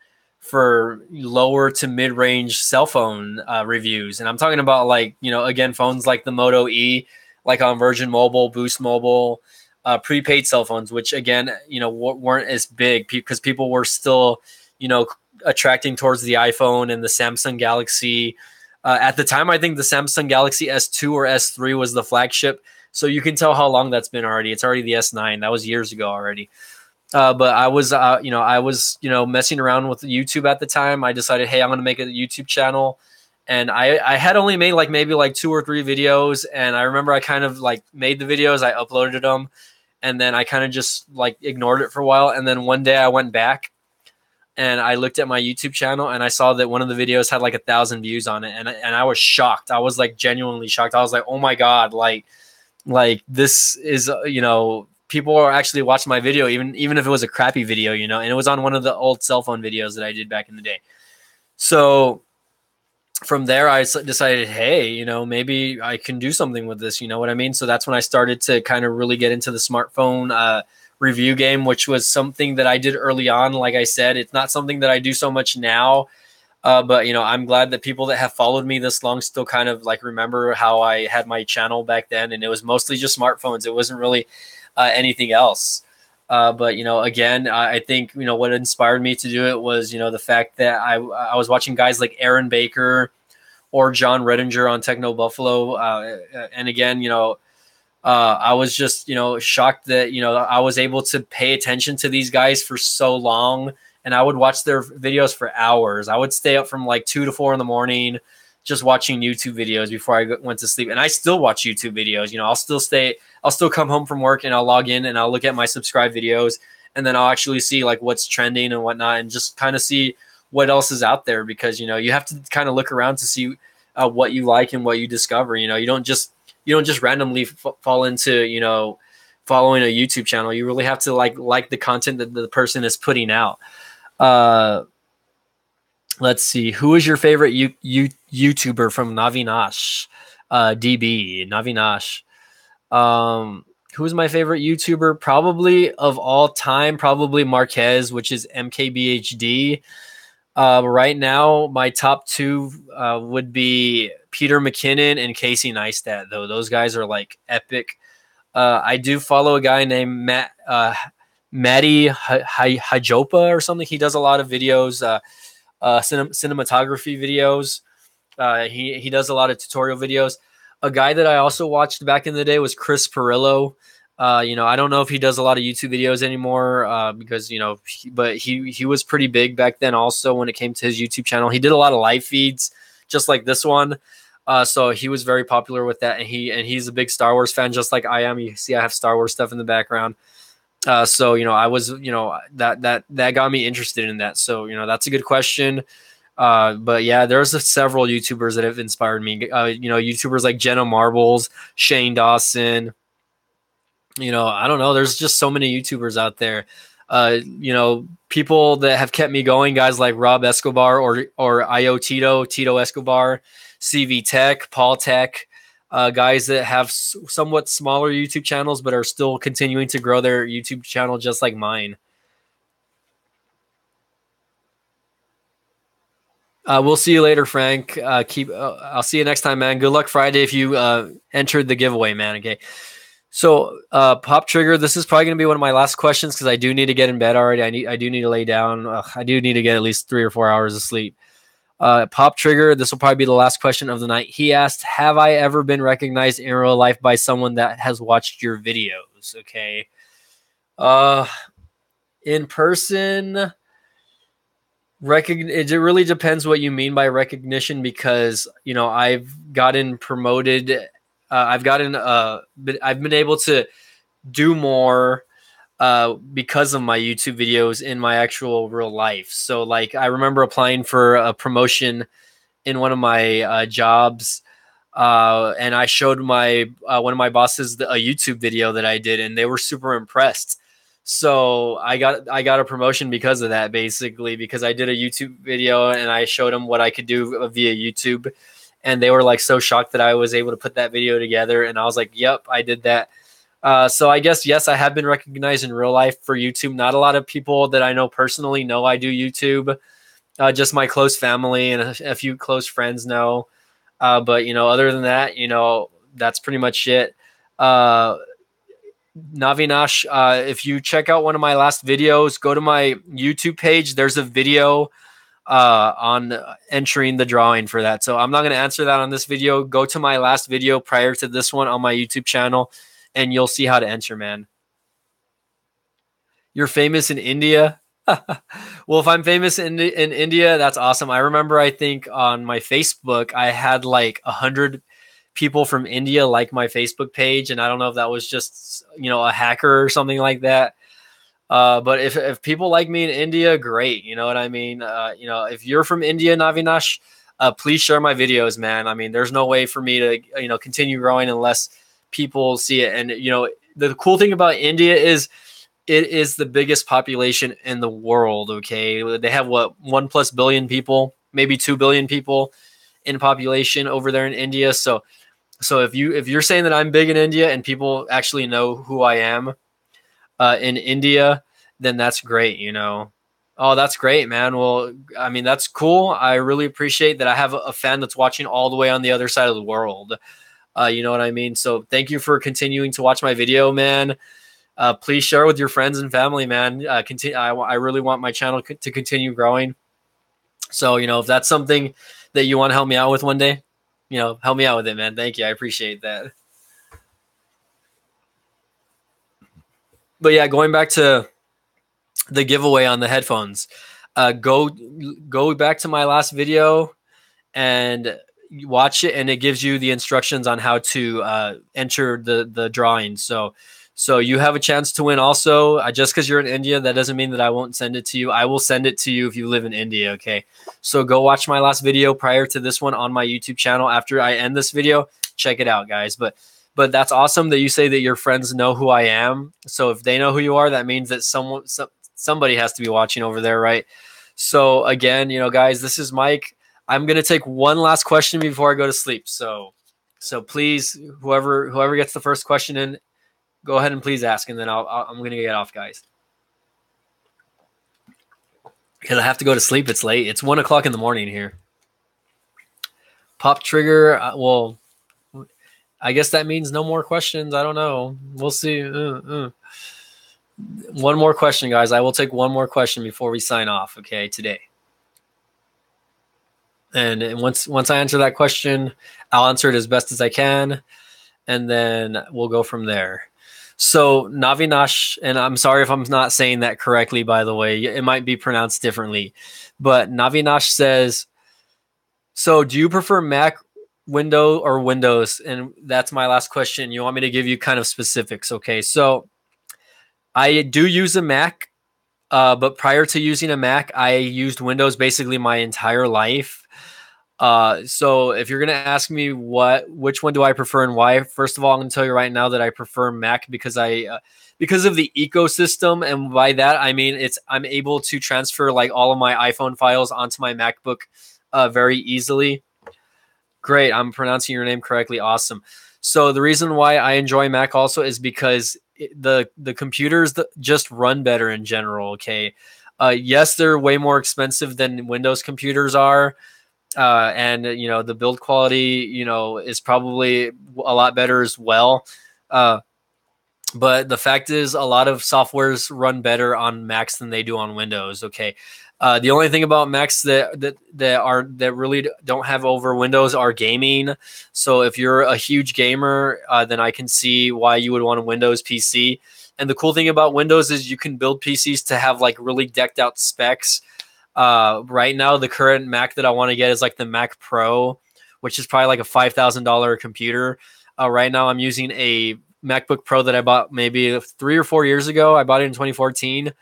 for lower to mid-range cell phone reviews. And I'm talking about, like, again, phones like the Moto E, like on Virgin Mobile, Boost Mobile, prepaid cell phones, which again, weren't as big because people were still, attracting towards the iPhone and the Samsung Galaxy. At the time, I think the Samsung Galaxy S2 or S3 was the flagship. So you can tell how long that's been already. It's already the S9. That was years ago already. But I was messing around with YouTube at the time. I decided, hey, I'm going to make a YouTube channel. And I had only made maybe 2 or 3 videos. And I remember I kind of made the videos, I uploaded them, and then I kind of just ignored it for a while. And then one day I went back and I looked at my YouTube channel and I saw that one of the videos had 1,000 views on it. And I was shocked. I was genuinely shocked. I was like, oh my God, this is, people are actually watching my video, even if it was a crappy video, and it was on one of the old cell phone videos that I did back in the day. So from there, I decided, hey, maybe I can do something with this. You know what I mean? So that's when I started to kind of really get into the smartphone review game, which was something that I did early on. Like I said, it's not something that I do so much now. But, I'm glad that people that have followed me this long still kind of remember how I had my channel back then. And it was mostly just smartphones. It wasn't really anything else. But, again, I think, what inspired me to do it was, the fact that I was watching guys like Aaron Baker or John Redinger on Techno Buffalo. And again, I was just, shocked that, I was able to pay attention to these guys for so long. And I would watch their videos for hours. I would stay up from 2 to 4 in the morning just watching YouTube videos before I went to sleep. And I still watch YouTube videos. I'll still come home from work and I'll log in and I'll look at my subscribed videos. And then I'll actually see what's trending and whatnot, and just kind of see what else is out there, because, you have to kind of look around to see what you like and what you discover. You don't just randomly fall into, following a YouTube channel. You really have to like the content that the person is putting out. Let's see. Who is your favorite YouTuber from Navinash? DB Navinash. Who is my favorite YouTuber? Probably of all time, probably Marquez, which is MKBHD. Right now, my top 2 would be Peter McKinnon and Casey Neistat, though. Those guys are epic. I do follow a guy named Matty Hajopa or something. He does a lot of videos, cinematography videos. He does a lot of tutorial videos. A guy that I also watched back in the day was Chris Pirillo. I don't know if he does a lot of YouTube videos anymore because, but he was pretty big back then also when it came to his YouTube channel. He did a lot of live feeds just like this one. So he was very popular with that. And he's a big Star Wars fan, just like I am. You see, I have Star Wars stuff in the background. So, I was, that got me interested in that. So, that's a good question. But yeah, there's several YouTubers that have inspired me. YouTubers like Jenna Marbles, Shane Dawson. I don't know. There's just so many YouTubers out there. People that have kept me going, guys like Rob Escobar or Tito Escobar, CV Tech, Paul Tech, guys that have somewhat smaller YouTube channels but are still continuing to grow their YouTube channel just like mine. We'll see you later, Frank. I'll see you next time, man. Good luck Friday if you entered the giveaway, man. Okay. So, Pop Trigger, this is probably going to be one of my last questions because I do need to get in bed already. I do need to lay down. I do need to get at least 3 or 4 hours of sleep. Pop Trigger, this will probably be the last question of the night. He asked, have I ever been recognized in real life by someone that has watched your videos? Okay. In person, it really depends what you mean by recognition, because, I've gotten promoted. I've been able to do more because of my YouTube videos in my actual real life. So I remember applying for a promotion in one of my jobs, and I showed one of my bosses a YouTube video that I did, and they were super impressed. So I got a promotion because of that, basically, because I did a YouTube video and I showed them what I could do via YouTube. and they were like so shocked that I was able to put that video together. And I was like, yep, I did that. So I guess, yes, I have been recognized in real life for YouTube. Not a lot of people that I know personally know I do YouTube. Just my close family and a few close friends know. But, other than that, that's pretty much it. Navinash, if you check out one of my last videos, go to my YouTube page. There's a video on entering the drawing for that. So I'm not going to answer that on this video. Go to my last video prior to this one on my YouTube channel, and you'll see how to enter, man. You're famous in India? Well, if I'm famous in India, that's awesome. I remember, I think on my Facebook, I had like 100 people from India like my Facebook page, and I don't know if that was just a hacker or something like that. But if people like me in India, great. You know what I mean? If you're from India, Navinash, please share my videos, man. I mean, there's no way for me to continue growing unless people see it. And the cool thing about India is it is the biggest population in the world. Okay, they have 1+ billion people, maybe 2 billion people in population over there in India. So if you're saying that I'm big in India and people actually know who I am in India, then that's great. Oh, that's great, man. Well, I mean, that's cool. I really appreciate that I have a fan that's watching all the way on the other side of the world. You know what I mean? So thank you for continuing to watch my video, man. Please share with your friends and family, man. I really want my channel to continue growing. So, if that's something that you want to help me out with one day, help me out with it, man. Thank you. I appreciate that. But yeah, going back to the giveaway on the headphones, go back to my last video and watch it, and it gives you the instructions on how to enter the drawing. So you have a chance to win also. Just because you're in India, that doesn't mean that I won't send it to you. I will send it to you if you live in India, okay? So go watch my last video prior to this one on my YouTube channel. After I end this video, check it out, guys. But that's awesome that you say that your friends know who I am. So if they know who you are, that means that somebody has to be watching over there, right? So again, guys, this is Mike. I'm going to take one last question before I go to sleep. So please, whoever gets the first question in, go ahead and please ask, and then I'm going to get off, guys. Because I have to go to sleep. It's late. It's 1 o'clock in the morning here. Pop trigger. Well, I guess that means no more questions. I don't know. We'll see. One more question, guys. I will take one more question before we sign off, okay, today. And once I answer that question, I'll answer it as best as I can, and then we'll go from there. So Navinash, and I'm sorry if I'm not saying that correctly, by the way, it might be pronounced differently, but Navinash says, so do you prefer Mac, Windows? And that's my last question. You want me to give you kind of specifics. Okay. So I do use a Mac, but prior to using a Mac, I used Windows basically my entire life. So if you're going to ask me which one do I prefer and why, first of all, I'm going to tell you right now that I prefer Mac because of the ecosystem. And by that, I mean, I'm able to transfer like all of my iPhone files onto my MacBook, very easily. Great. I'm pronouncing your name correctly. Awesome. So the reason why I enjoy Mac also is because the computers just run better in general. Okay. Yes, they're way more expensive than Windows computers are. And the build quality is probably a lot better as well, but the fact is a lot of softwares run better on Macs than they do on Windows. Okay, the only thing about Macs that really don't have over Windows are gaming. So if you're a huge gamer, then I can see why you would want a Windows PC. And the cool thing about Windows is you can build PCs to have like really decked out specs. Right now, the current Mac that I want to get is like the Mac Pro, which is probably like a $5,000 computer. Right now, I'm using a MacBook Pro that I bought maybe 3 or 4 years ago. I bought it in 2014,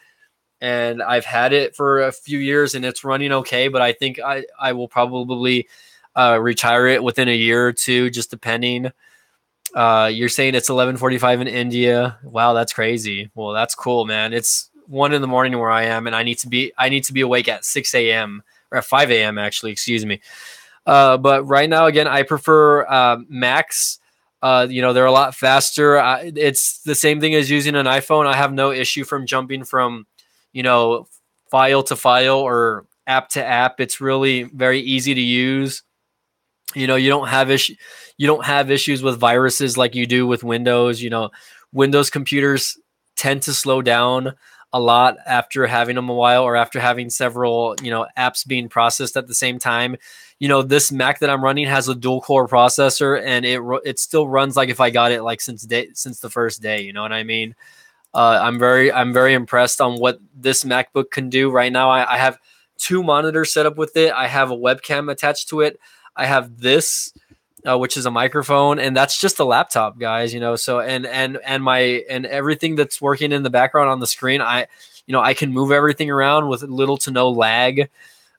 and I've had it for a few years, and it's running okay. But I think I will probably retire it within a year or two, just depending. You're saying it's 11:45 in India. Wow, that's crazy. Well, that's cool, man. It's 1 in the morning where I am, and I need to be awake at 6 a.m. or at 5 a.m. actually, excuse me. But right now, again, I prefer Macs. They're a lot faster. It's the same thing as using an iPhone. I have no issue from jumping from, you know, file to file or app to app. It's really very easy to use. You don't have issues with viruses like you do with Windows. Windows computers tend to slow down a lot after having them a while, or after having several apps being processed at the same time. This Mac that I'm running has a dual core processor, and it still runs like if I got it like since the first day. You know what I mean? I'm very impressed on what this MacBook can do right now. I have two monitors set up with it. I have a webcam attached to it. I have this, which is a microphone, and that's just a laptop, guys. So and everything that's working in the background on the screen, I can move everything around with little to no lag.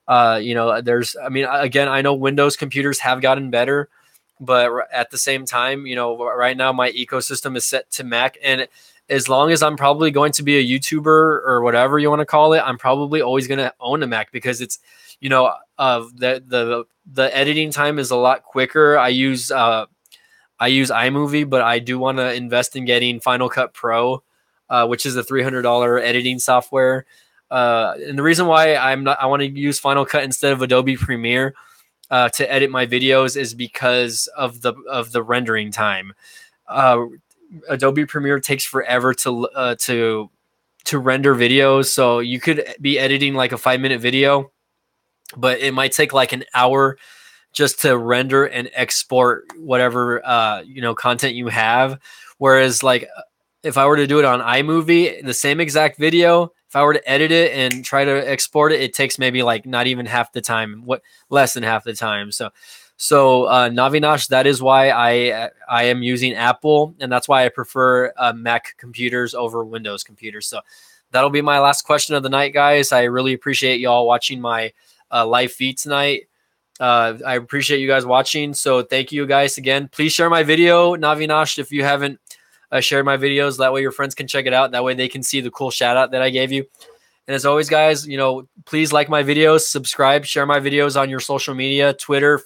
Again, I know Windows computers have gotten better, but at the same time, right now my ecosystem is set to Mac, and as long as I'm probably going to be a YouTuber or whatever you want to call it, I'm probably always going to own a Mac, because it's, the editing time is a lot quicker. I use iMovie, but I do want to invest in getting Final Cut Pro, which is a $300 editing software. And the reason why I want to use Final Cut instead of Adobe Premiere to edit my videos is because of the rendering time. Adobe Premiere takes forever to render videos, so you could be editing like a 5-minute video, but it might take like an hour just to render and export whatever content you have. Whereas like if I were to do it on iMovie, the same exact video, if I were to edit it and try to export it, it takes maybe like not even half the time, less than half the time. So Navinash, that is why I am using Apple, and that's why I prefer Mac computers over Windows computers. So that'll be my last question of the night, guys. I really appreciate y'all watching my live feed tonight. I appreciate you guys watching. So thank you guys again. Please share my video, Navinash, if you haven't shared my videos. That way your friends can check it out. That way they can see the cool shout out that I gave you. And as always, guys, please like my videos, subscribe, share my videos on your social media, Twitter,